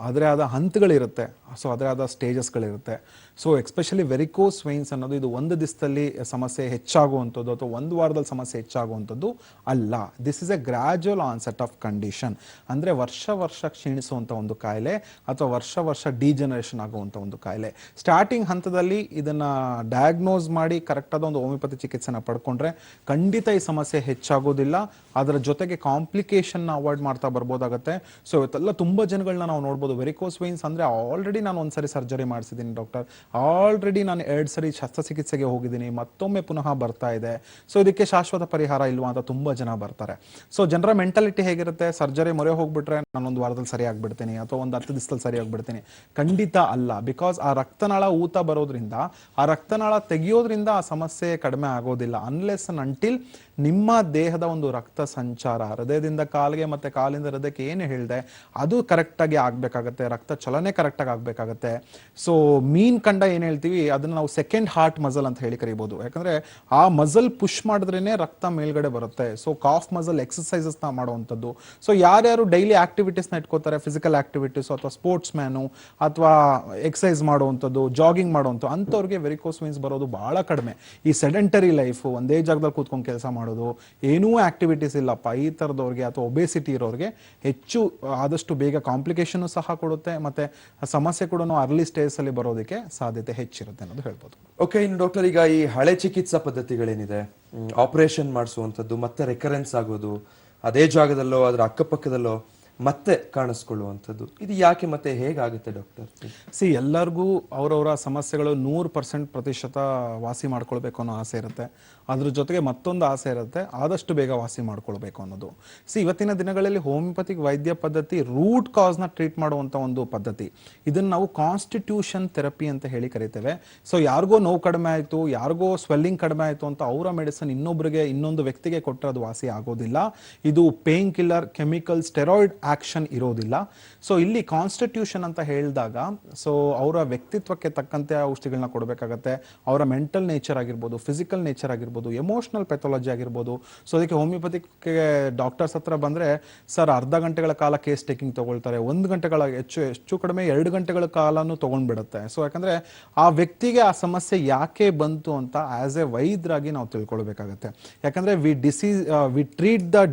ಅದರೇ ಆದ ಹಂತಗಳಿರುತ್ತೆ, ಸೊ ಅದರೇ ಆದ ಸ್ಟೇಜಸ್ಗಳಿರುತ್ತೆ. ಸೊ ಎಸ್ಪೆಷಲಿ ವೆರಿಕೋಸ್ ವೈನ್ಸ್ ಅನ್ನೋದು ಇದು ಒಂದು ದಿವಸದಲ್ಲಿ ಸಮಸ್ಯೆ ಹೆಚ್ಚಾಗುವಂಥದ್ದು ಅಥವಾ ಒಂದು ವಾರದಲ್ಲಿ ಸಮಸ್ಯೆ ಹೆಚ್ಚಾಗುವಂಥದ್ದು ಅಲ್ಲ. This is A gradual onset of condition. ಅಂದರೆ ವರ್ಷ ಕ್ಷೀಣಿಸುವಂಥ ಒಂದು ಕಾಯಿಲೆ ಅಥವಾ ವರ್ಷ ಡಿಜನರೇಷನ್ ಆಗುವಂಥ ಒಂದು ಕಾಯಿಲೆ. ಸ್ಟಾರ್ಟಿಂಗ್ ಹಂತದಲ್ಲಿ ಇದನ್ನು ಡಯಾಗ್ನೋಸ್ ಮಾಡಿ ಕರೆಕ್ಟಾದ ಒಂದು ಹೋಮಿಯೋಪತಿ ಚಿಕಿತ್ಸೆನ ಪಡ್ಕೊಂಡ್ರೆ ಖಂಡಿತ ಈ ಸಮಸ್ಯೆ ಹೆಚ್ಚಾಗೋದಿಲ್ಲ. ಅದರ ಜೊತೆಗೆ ಕಾಂಪ್ಲಿಕೇಶನ್ ಅವಾಯ್ಡ್ ಮಾಡ್ತಾ ಬರ್ಬೋದಾಗತ್ತೆ. ಸೊ ಇವತ್ತೆಲ್ಲ ತುಂಬಾ ಜನಗಳನ್ನ ನಾವು ನೋಡ್ಬೋದು. ವೆರಿಕೋಸ್ ವೈನ್ಸ್ ಅಂದ್ರೆ ಆಲ್ರೆಡಿ ನಾನು ಒಂದ್ಸರಿ ಸರ್ಜರಿ ಮಾಡಿಸಿದ್ದೀನಿ ಡಾಕ್ಟರ್, ಆಲ್ರೆಡಿ ನಾನು 2 ಸರಿ ಶಸ್ತ್ರಚಿಕಿತ್ಸೆಗೆ ಹೋಗಿದ್ದೀನಿ, ಮತ್ತೊಮ್ಮೆ ಪುನಃ ಬರ್ತಾ ಇದೆ, ಸೊ ಇದಕ್ಕೆ ಶಾಶ್ವತ ಪರಿಹಾರ ಇಲ್ವಾ ಅಂತ ತುಂಬಾ ಜನ ಬರ್ತಾರೆ. ಸೊ ಜನರ ಮೆಂಟಾಲಿಟಿ ಹೇಗಿರುತ್ತೆ, ಸರ್ಜರಿ ಮೊರೆ ಹೋಗ್ಬಿಟ್ರೆ ನಾನು ಒಂದು ವಾರದಲ್ಲಿ ಸರಿ ಆಗ್ಬಿಡ್ತೀನಿ ಅಥವಾ ಒಂದು 10 ದಿವಸದಲ್ಲಿ ಸರಿ ಆಗ್ಬಿಡ್ತೀನಿ. ಖಂಡಿತ ಅಲ್ಲ. ಬಿಕಾಸ್ ಆ ರಕ್ತನಾಳ ಊತ ಬರೋದ್ರಿಂದ, ಆ ರಕ್ತನಾಳ ತೆಗೆಯೋದ್ರಿಂದ ಆ ಸಮಸ್ಯೆ ಕಡಿಮೆ ಆಗೋದಿಲ್ಲ ಅನ್ಲೆಸ್ ಅಂಡ್ ಅಂಟಿಲ್ ನಿಮ್ಮ ದೇಹದ ಒಂದು ರಕ್ತ ಸಂಚಾರ ಹೃದಯದಿಂದ ಕಾಲಿಗೆ ಮತ್ತೆ ಕಾಲಿಂದ ಹೃದಯಕ್ಕೆ ಏನು ಹೇಳಿದೆ ಅದು ಕರೆಕ್ಟಾಗಿ ಆಗ್ಬೇಕಾಗತ್ತೆ, ರಕ್ತ ಚಲನೆ ಕರೆಕ್ಟಾಗಿ ಆಗ್ಬೇಕಾಗತ್ತೆ. ಸೊ ಮೀನ್ ಕಂಡ ಏನ್ ಹೇಳ್ತೀವಿ ಅದನ್ನ ನಾವು ಸೆಕೆಂಡ್ ಹಾರ್ಟ್ ಮಸಲ್ ಅಂತ ಹೇಳಿ ಕರಿಬಹುದು. ಯಾಕಂದ್ರೆ ಆ ಮಸಲ್ ಪುಷ್ ಮಾಡಿದ್ರೇನೆ ರಕ್ತ ಮೇಲ್ಗಡೆ ಬರುತ್ತೆ. ಸೊ ಕಾಫ್ ಮಸಲ್ ಎಕ್ಸರ್ಸೈಸಸ್ ನ ಮಾಡುವಂಥದ್ದು. ಸೊ ಯಾರ್ಯಾರು ಡೈಲಿ ಆಕ್ಟಿವಿಟೀಸ್ ನ ಇಟ್ಕೋತಾರೆ, ಫಿಸಿಕಲ್ ಆಕ್ಟಿವಿಟೀಸ್ ಅಥವಾ ಸ್ಪೋರ್ಟ್ಸ್ ಮ್ಯಾನು ಅಥವಾ ಎಕ್ಸರ್ಸೈಸ್ ಮಾಡುವಂಥದ್ದು, ಜಾಗಿಂಗ್ ಮಾಡುವಂಥದ್ದು, ಅಂಥವ್ರಿಗೆ ವೆರಿಕೋಸ್ ವೈನ್ಸ್ ಬರೋದು ಬಹಳ ಕಡಿಮೆ. ಈ ಸೆಡೆಂಟರಿ ಲೈಫ್, ಒಂದೇ ಜಾಗದಲ್ಲಿ ಕೂತ್ಕೊಂಡು ಕೆಲಸ ಮಾಡೋದು, ಏನೂ ಆಕ್ಟಿವಿಟೀಸ್ ಇಲ್ಲಪ್ಪ, ಈ ತರದವ್ರಿಗೆ ಅಥವಾ ಒಬೇಸಿಟಿ ಇರೋರಿಗೆ ಹೆಚ್ಚು ಆದಷ್ಟು ಬೇಗ ಕಾಂಪ್ಲಿಕೇಶನ್ ಸಹ ಕೊಡುತ್ತೆ, ಮತ್ತೆ ಸಮಸ್ಯೆ ಕೂಡ ಅರ್ಲಿ ಸ್ಟೇಜ್ ಅಲ್ಲಿ ಬರೋದಕ್ಕೆ ಸಾಧ್ಯತೆ ಹೆಚ್ಚಿರುತ್ತೆ ಅನ್ನೋದು ಹೇಳ್ಬೋದು. ಓಕೆ, ಇನ್ನು ಡಾಕ್ಟರ್, ಈಗ ಈ ಹಳೆ ಚಿಕಿತ್ಸಾ ಪದ್ಧತಿಗಳೇನಿದೆ, ಆಪರೇಷನ್ ಮಾಡಿಸುವಂಥದ್ದು ಮತ್ತೆ ರೆಕರೆನ್ಸ್ ಆಗೋದು, ಅದೇ ಜಾಗದಲ್ಲೋ ಅದರ ಅಕ್ಕಪಕ್ಕದಲ್ಲೋ ಮತ್ತೆ ಕಾಣಿಸ್ಕೊಳ್ಳುವಂಥದ್ದು, ಇದು ಯಾಕೆ ಮತ್ತೆ ಹೇಗಾಗುತ್ತೆ ಡಾಕ್ಟರ್? ಎಲ್ಲರಿಗೂ ಅವರವರ ಸಮಸ್ಯೆಗಳು 100% ವಾಸಿ ಮಾಡ್ಕೊಳ್ಬೇಕು ಅನ್ನೋ ಆಸೆ ಇರುತ್ತೆ. ಅದ್ರ ಜೊತೆಗೆ ಮತ್ತೊಂದು ಆಸೆ ಇರುತ್ತೆ, ಆದಷ್ಟು ಬೇಗ ವಾಸಿ ಮಾಡ್ಕೊಳ್ಬೇಕು ಅನ್ನೋದು. ಇವತ್ತಿನ ದಿನಗಳಲ್ಲಿ ಹೋಮಿಯೋಪತಿಕ್ ವೈದ್ಯ ಪದ್ಧತಿ ರೂಟ್ ಕಾಸ್ ನ ಟ್ರೀಟ್ ಮಾಡುವಂತ ಒಂದು ಪದ್ಧತಿ. ಇದನ್ನ ನಾವು ಕಾನ್ಸ್ಟಿಟ್ಯೂಷನ್ ಥೆರಪಿ ಅಂತ ಹೇಳಿ ಕರಿತೇವೆ. ಸೊ ಯಾರಿಗೋ ನೋವು ಕಡಿಮೆ ಆಯ್ತು, ಯಾರಿಗೋ ಸ್ವೆಲ್ಲಿಂಗ್ ಕಡಿಮೆ ಆಯ್ತು ಅಂತ ಅವರ ಮೆಡಿಸಿನ್ ಇನ್ನೊಂದು ವ್ಯಕ್ತಿಗೆ ಕೊಟ್ಟರೆ ಅದು ವಾಸಿ ಆಗೋದಿಲ್ಲ. ಇದು pain killer, chemical, steroid action ಇರೋದಿಲ್ಲ. ಸೊ ಇಲ್ಲಿ ಕಾನ್ಸ್ಟಿಟ್ಯೂಷನ್ ಅಂತ ಹೇಳಿದಾಗ ಸೊ ಅವರ ವ್ಯಕ್ತಿತ್ವಕ್ಕೆ ತಕ್ಕಂತೆ ಔಷಧಿಗಳನ್ನ ಕೊಡಬೇಕಾಗತ್ತೆ. ಅವರ ಮೆಂಟಲ್ ನೇಚರ್ ಆಗಿರ್ಬೋದು, ಫಿಸಿಕಲ್ ನೇಚರ್ ಆಗಿರ್ಬೋದು, ಎಮೋಷನಲ್ ಪೆಥಾಲಜಿ ಆಗಿರ್ಬೋದು. ಸೊ ಅದಕ್ಕೆ ಹೋಮಿಯೋಪತಿಕ್ ಡಾಕ್ಟರ್ಸ್ ಹತ್ರ ಬಂದ್ರೆ ಸರ್ ಅರ್ಧ ಗಂಟೆಗಳ ಕಾಲ ಕೇಸ್ ಟೇಕಿಂಗ್ ತಗೊಳ್ತಾರೆ, 1 ಗಂಟೆಗಳ ಹೆಚ್ಚು ಕಡಿಮೆ 2 ಗಂಟೆಗಳ ಕಾಲನು ತಗೊಂಡ್ಬಿಡುತ್ತೆ. ಸೊ ಯಾಕಂದ್ರೆ ಆ ವ್ಯಕ್ತಿಗೆ ಆ ಸಮಸ್ಯೆ ಯಾಕೆ ಬಂತು ಅಂತ ಆಸ್ ಎ ವೈದ್ಯರಾಗಿ ನಾವು ತಿಳ್ಕೊಳ್ಬೇಕಾಗತ್ತೆ. ಯಾಕಂದ್ರೆ we treat the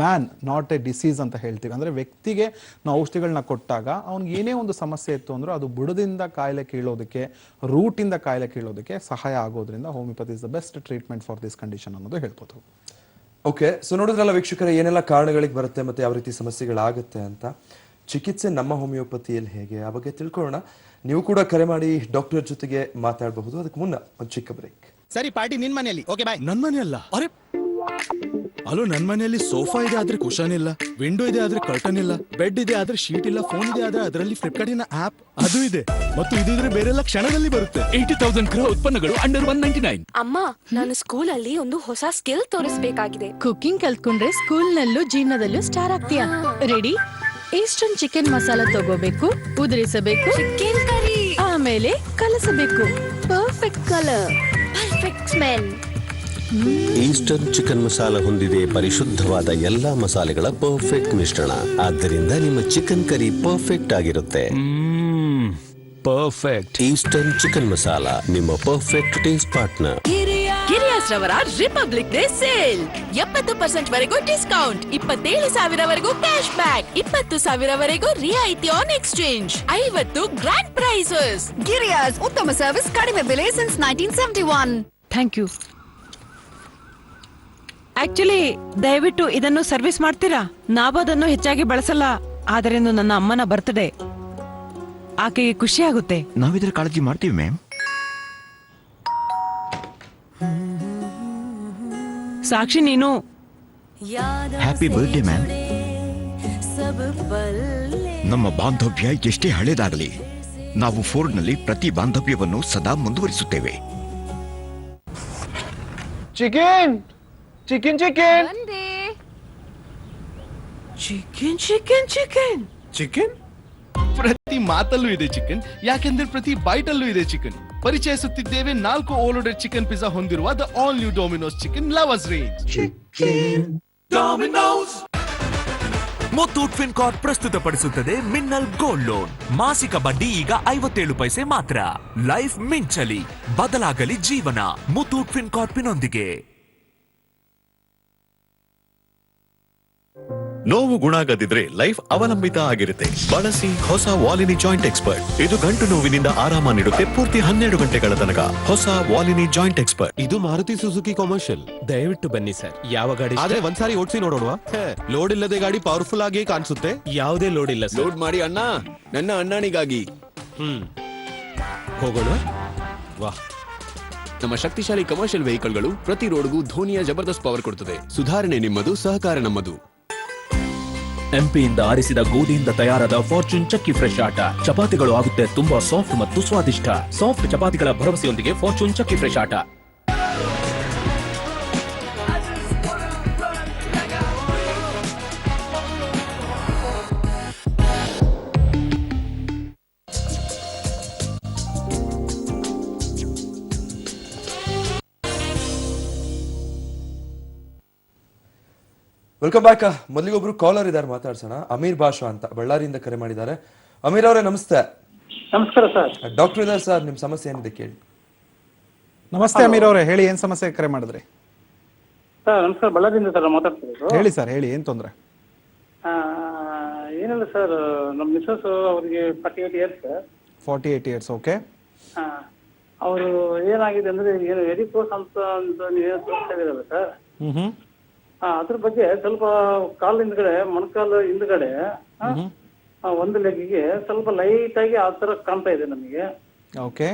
man not A disease ಅಂತ ಹೇಳ್ತೀವಿ. ಅಂದ್ರೆ ವ್ಯಕ್ತಿಗೆ ನಾವು ಔಷಧಿಗಳನ್ನ ಕೊಟ್ಟಾಗ ಅವ್ನಿಗೆ ಏನೇ ಒಂದು ಸಮಸ್ಯೆ ಇತ್ತು ಅಂದ್ರೆ ಅದು ಬುಡದಿಂದ ಕಾಯಿಲೆ ಕೀಳೋದಕ್ಕೆ, ರೂಟಿಂದ ಕಾಯಿಲೆ ಕೀಳೋದಕ್ಕೆ ಸಹಾಯ ಆಗೋದ್ರಿಂದ homeopathy is the best treatment for this condition ಅನ್ನೋದು ಹೇಳ್ಬೋದು. ಓಕೆ, ಸೊ ನೋಡಿದ್ರಲ್ಲ ವೀಕ್ಷಕರೇ, ಏನೆಲ್ಲ ಕಾರಣಗಳಿಗೆ ಬರುತ್ತೆ ಮತ್ತೆ ಯಾವ ರೀತಿ ಸಮಸ್ಯೆಗಳಾಗುತ್ತೆ ಅಂತ. ಚಿಕಿತ್ಸೆ ನಮ್ಮ ಹೋಮಿಯೋಪತಿಯಲ್ಲಿ ಹೇಗೆ ಆ ಬಗ್ಗೆ ತಿಳ್ಕೊಳ್ಳೋಣ. ನೀವು ಕೂಡ ಕರೆ ಮಾಡಿ ಡಾಕ್ಟರ್ ಜೊತೆಗೆ ಮಾತಾಡಬಹುದು. ಅದಕ್ಕೆ ಮುನ್ನ ಒಂದು ಚಿಕ್ಕ ಬ್ರೇಕ್. ಸರಿ, ಪಾರ್ಟಿ ನಿನ್ ಮನೆಯಲ್ಲಿ. Okay bye. ನನ್ ಮನೆಯಲ್ಲ. ಅರೆ ಅಲ್ಲೋ, ನನ್ ಮನೆಯಲ್ಲಿ ಸೋಫಾ ಇದೆ ಆದ್ರೆ ಕುಶನ್ ಇಲ್ಲ, ವಿಂಡೋ ಇದೆ ಆದ್ರೆ ಕರ್ಟನ್ ಇಲ್ಲ, ಬೆಡ್ ಇದೆ ಆದ್ರೆ ಶೀಟ್ ಇಲ್ಲ, ಫೋನ್ ಇದೆ ಆದ್ರೆ ಅದರಲ್ಲಿ ಫ್ಲಿಪ್ಕಾರ್ಟಿನ ಆಪ್ ಅದು ಇದೆ, ಮತ್ತು ಇದಿದ್ರೆ ಬೇರೆಲ್ಲ ಕ್ಷಣದಲ್ಲಿ ಬರುತ್ತೆ. 80,000 ಗೃಹ ಉತ್ಪನ್ನಗಳು ಅಂಡರ್ 199. ಅಮ್ಮ, ನಾನು ಸ್ಕೂಲ್ ಅಲ್ಲಿ ಒಂದು ಹೊಸ ಸ್ಕಿಲ್ ತೋರಿಸಬೇಕಾಗಿದೆ. ಕುಕಿಂಗ್ ಕಲ್ತ್ಕೊಂಡ್ರೆ ಸ್ಕೂಲ್ ನಲ್ಲೂ ಜೀವನದಲ್ಲೂ ಸ್ಟಾರ್ ಆಗ್ತೀಯಾ? ರೆಡಿ? ಈಸ್ಟರ್ನ್ ಚಿಕನ್ ಮಸಾಲ ತಗೋಬೇಕು, ಉದುರಿಸಬೇಕು, ಚಿಕನ್ ಕರಿ, ಆಮೇಲೆ ಕಲಸಬೇಕು. Perfect colour, perfect smell. Eastern chicken masala ಹೊಂದಿದೆ ಪರಿಶುದ್ಧವಾದ ಎಲ್ಲಾ ಮಸಾಲೆಗಳ ಪರ್ಫೆಕ್ಟ್ ಮಿಶ್ರಣ. ಆದ್ದರಿಂದ ನಿಮ್ಮ ಚಿಕನ್ ಕರಿ ಪರ್ಫೆಕ್ಟ್ ಆಗಿರುತ್ತೆ. ಪರ್ಫೆಕ್ಟ್. ಈಸ್ಟರ್ನ್ ಚಿಕನ್ ಮಸಾಲ, ನಿಮ್ಮ ಪರ್ಫೆಕ್ಟ್ ಟೇಸ್ಟ್ ಪಾರ್ಟ್ನರ್. ಗಿರಿಯಾಸ್ ರವರ ರಿಪಬ್ಲಿಕ್ ಡೇ ಸೇಲ್. 70% ವರೆಗೂ ಡಿಸ್ಕೌಂಟ್, 27,000 ವರೆಗೂ ಕ್ಯಾಶ್ ಬ್ಯಾಕ್, 20,000 ವರೆಗೂ ರಿಯಾಯಿತಿ on exchange, 50 grand prices. Girias, ಉತ್ತಮ ಸರ್ವಿಸ್, ಕಡಿಮೆ ಬೆಲೆ ಸಿನ್ಸ್ 1971. Thank you. ಆಕ್ಚುಲಿ ದಯವಿಟ್ಟು ಇದನ್ನು ಸರ್ವಿಸ್ ಮಾಡ್ತೀರಾ? ನಾವದನ್ನು ಹೆಚ್ಚಾಗಿ ಬಳಸಲ್ಲ, ಆದರೆ ಇಂದು ನನ್ನ ಅಮ್ಮನ ಬರ್ತ್ಡೇ, ಆಕೆಗೆ ಖುಷಿ ಆಗುತ್ತೆ. ನಾವಿದ್ರ ಕಾಳಜಿ ಮಾಡ್ತೀವಿ ಮ್ಯಾಮ್. ಸಾಕ್ಷಿ, ನೀನು ಹ್ಯಾಪಿ ಬರ್ತ್ಡೇ ಮ್ಯಾಮ್. ನಮ್ಮ ಬಾಂಧವ್ಯ ಎಷ್ಟೇ ಹಳೇದಾಗಲಿ, ನಾವು ಫೋರ್ಡ್ನಲ್ಲಿ ಪ್ರತಿ ಬಾಂಧವ್ಯವನ್ನು ಸದಾ ಮುಂದುವರಿಸುತ್ತೇವೆ. Chicken chicken chicken chicken chicken chicken chicken ಪ್ರತಿ ಮಾತಲ್ಲೂ ಇದೆ ಚಿಕನ್, ಯಾಕೆಂದ್ರೆ ಪ್ರತಿ ಬೈಟ್ ಅಲ್ಲೂ ಇದೆ ಚಿಕನ್. ಪರಿಚಯಿಸುತ್ತಿದ್ದೇವೆ 4 ಓಲೋಡೆಡ್ ಚಿಕನ್ ಪಿಜ್ಜಾ ಹೊಂದಿರುವ the all new Domino's chicken lovers range. Muthoot Fincorp ಪ್ರಸ್ತುತಪಡಿಸುತ್ತದೆ ಮಿನ್ನಲ್ ಗೋಲ್ಡ್ ಲೋನ್. ಮಾಸಿಕ ಬಡ್ಡಿ ಈಗ 57 ಪೈಸೆ ಮಾತ್ರ. ಲೈಫ್ ಮಿಂಚಲಿ, ಬದಲಾಗಲಿ ಜೀವನ. ಮುತ್ತೂಟ್ ಫಿನ್ಕಾರ್ಪಿನೊಂದಿಗೆ. ನೋವು ಗುಣ ಆಗದಿದ್ರೆ ಲೈಫ್ ಅವಲಂಬಿತ ಆಗಿರುತ್ತೆ. ಬಳಸಿ ಹೊಸ ವಾಲಿನಿ ಜಾಯಿಂಟ್ ಎಕ್ಸ್ಪರ್ಟ್. ಇದು ಗಂಟು ನೋವಿನಿಂದ ಆರಾಮ ನೀಡುತ್ತೆ ಪೂರ್ತಿ 12 ಗಂಟೆಗಳ ತನಕ. ಹೊಸ ವಾಲಿನಿ ಜಾಯಿಂಟ್ ಎಕ್ಸ್ಪರ್ಟ್. ಇದು ಮಾರುತಿ ಸುಜುಕಿ ಕಮರ್ಷಿಯಲ್. ದಯವಿಟ್ಟು ಬನ್ನಿ ಸರ್. ಯಾವ ಗಾಡಿ ಆದ್ರೆ ಒಂದ್ಸಾರಿ ಓಡಿಸಿ ನೋಡೋಣ. ಲೋಡ್ ಇಲ್ಲದೆ ಗಾಡಿ ಪವರ್ಫುಲ್ ಆಗಿ ಕಾಣಿಸುತ್ತೆ. ಯಾವುದೇ ಲೋಡ್ ಇಲ್ಲ ಸರ್. ಲೋಡ್ ಮಾಡಿ ಅಣ್ಣ, ನನ್ನ ಅಣ್ಣನಿಗಾಗಿ. ಹೋಗೋಣ. ವಾಹ್, ನಮ್ಮ ಶಕ್ತಿಶಾಲಿ ಕಮರ್ಷಿಯಲ್ ವೆಹಿಕಲ್ಗಳು ಪ್ರತಿ ರೋಡ್ಗೂ ಧೋನಿಯ ಜಬರ್ದಸ್ತ್ ಪವರ್ ಕೊಡುತ್ತದೆ. ಸುಧಾರಣೆ ನಿಮ್ಮದು, ಸಹಕಾರ ನಮ್ಮದು. ಎಂಪಿಯಿಂದ ಆರಿಸಿದ ಗೋಧಿಯಿಂದ ತಯಾರಾದ ಫಾರ್ಚೂನ್ ಚಕ್ಕಿ ಫ್ರೆಶ್ ಆಟ. ಚಪಾತಿಗಳು ಆಗುತ್ತೆ ತುಂಬಾ ಸಾಫ್ಟ್ ಮತ್ತು ಸ್ವಾದಿಷ್ಟ. ಸಾಫ್ಟ್ ಚಪಾತಿಗಳ ಭರವಸೆಯೊಂದಿಗೆ ಫಾರ್ಚೂನ್ ಚಕ್ಕಿ ಫ್ರೆಶ್ ಆಟ. Welcome back. ಮೊದಲಿಗೊಬ್ರು ಕಾಲರ್ ಇದ್ದಾರೆ, ಮಾತಾಡ್ಸೋಣ. ಅಮೀರ್ ಬಾಷಾ ಅಂತ ಬಳ್ಳಾರಿಯಿಂದ ಕರೆ ಮಾಡಿದ್ದಾರೆ. ಅಮೀರ್ ಅವರೇ ನಮಸ್ತೆ. ನಮಸ್ಕಾರ ಸರ್. ಡಾಕ್ಟರ್ ಇದ್ದಾರೆ ಸರ್, ನಿಮ್ ಸಮಸ್ಯೆ ಏನಿದೆ ಕೇಳಿ. ನಮಸ್ತೆ ಅಮೀರ್ ಅವರೇ, ಹೇಳಿ ಏನ್ ಸಮಸ್ಯೆ ಕರೆ ಮಾಡಿದ್ರಿ? ಸರ್ ನಮಸ್ಕಾರ, ಬಳ್ಳಾರಿಯಿಂದ ಸರ್ ಮಾತಾಡ್ತಿರೋದು. ಹೇಳಿ ಸರ್, ಹೇಳಿ ಏನ್ ತೊಂದ್ರೆ? ಏನಿಲ್ಲ ಸರ್, ನಮ್ಮ ಮಿಸಸ್ ಅವರಿಗೆ 48 ಇಯರ್ಸ್. 48 years, okay. ಅವರು ಏನಾಗಿದೆ ಅಂದ್ರೆ ಏನು ಎರಿಕೋಸ್ ಅಂತ ನೀವು ತೋರಿಸ್ತಾ ಇದ್ದೀರಲ್ಲ ಸರ್, ಅದ್ರ ಬಗ್ಗೆ ಸ್ವಲ್ಪ ಕಾಲ್ ಹಿಂದ್ಗಡೆ, ಮೊಣಕಾಲು ಹಿಂದ್ಗಡೆ ಒಂದು ಲೆಗ್ಗಿಗೆ ಸ್ವಲ್ಪ ಲೈಟ್ ಆಗಿ ಆ ತರ ಕಾಣ್ತಾ ಇದೆ ನಮಗೆ. ಓಕೆ.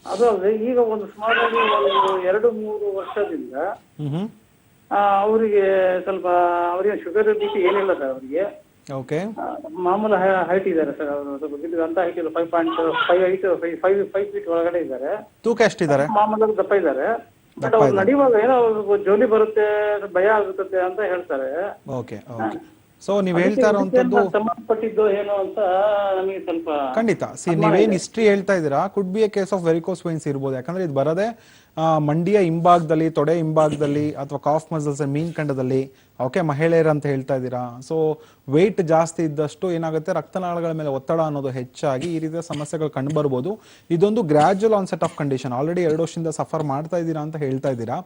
ಅದು ಅಲ್ಲದೆ ಈಗ ಒಂದು ಸುಮಾರಾಗಿ ಒಂದು 2-3 ವರ್ಷದಿಂದ ಅವರಿಗೆ ಸ್ವಲ್ಪ, ಅವರಿಗೆ ಶುಗರ್ ಬಿ.ಪಿ ಏನಿಲ್ಲ ಸರ್ ಅವರಿಗೆ. ಓಕೆ. ಮಾಮೂಲು ಹೈಟ್ ಇದ್ದಾರೆ ಸರ್ ಅವರು, ಸ್ವಲ್ಪ ಅಂತ ಹೈಟ್ ಇಲ್ಲ, 5.5 ಫೀಟ್ ಒಳಗಡೆ ಇದ್ದಾರೆ. ತೂಕ ಎಷ್ಟಿದ್ದಾರೆ? ಮಾಮೂಲಾಗಿ ದಪ್ಪ ಇದ್ದಾರೆ. ಬಟ್ ಅವ್ರು ನಡೆಯುವಾಗ ಏನೋ ಜೋಲಿ ಬರುತ್ತೆ, ಭಯ ಆಗುತ್ತೆ ಅಂತ ಹೇಳ್ತಾರೆ. Okay, okay. ಸೊ ನೀವ್ ಹೇಳ್ತಾ ಇರೋಂಥದ್ದು ಸಂಬಂಧಪಟ್ಟಿದ್ದು ಏನು ಅಂತ ನಮಗೆ ಸ್ವಲ್ಪ ಖಂಡಿತ. ನೀವೇನ್ ಹಿಸ್ಟ್ರಿ ಹೇಳ್ತಾ ಇದ್ದೀರಾ, could be A case of varicose wines ಇರ್ಬೋದು. ಯಾಕಂದ್ರೆ ಇದು ಬರದೆ ಮಂಡಿಯ ಹಿಂಭಾಗದಲ್ಲಿ, ತೊಡೆ ಹಿಂಭಾಗದಲ್ಲಿ, ಅಥವಾ ಕಾಫ್ ಮಸಲ್ಸ್ ಮೀನ್ ಖಂಡದಲ್ಲಿ. ಓಕೆ, ಮಹಿಳೆಯರು ಅಂತ ಹೇಳ್ತಾ ಇದ್ದೀರಾ. ಸೊ ವೆಯ್ಟ್ ಜಾಸ್ತಿ ಇದ್ದಷ್ಟು ಏನಾಗುತ್ತೆ, ರಕ್ತನಾಳಗಳ ಮೇಲೆ ಒತ್ತಡ ಅನ್ನೋದು ಹೆಚ್ಚಾಗಿ ಈ ರೀತಿಯ ಸಮಸ್ಯೆಗಳು ಕಂಡು ಬರ್ಬೋದು. ಇದೊಂದು gradual onset of condition. Already 2 ವರ್ಷದಿಂದ ಸಫರ್ ಮಾಡ್ತಾ ಇದ್ದೀರಾ ಅಂತ ಹೇಳ್ತಾ ಇದ್ದೀರಾ.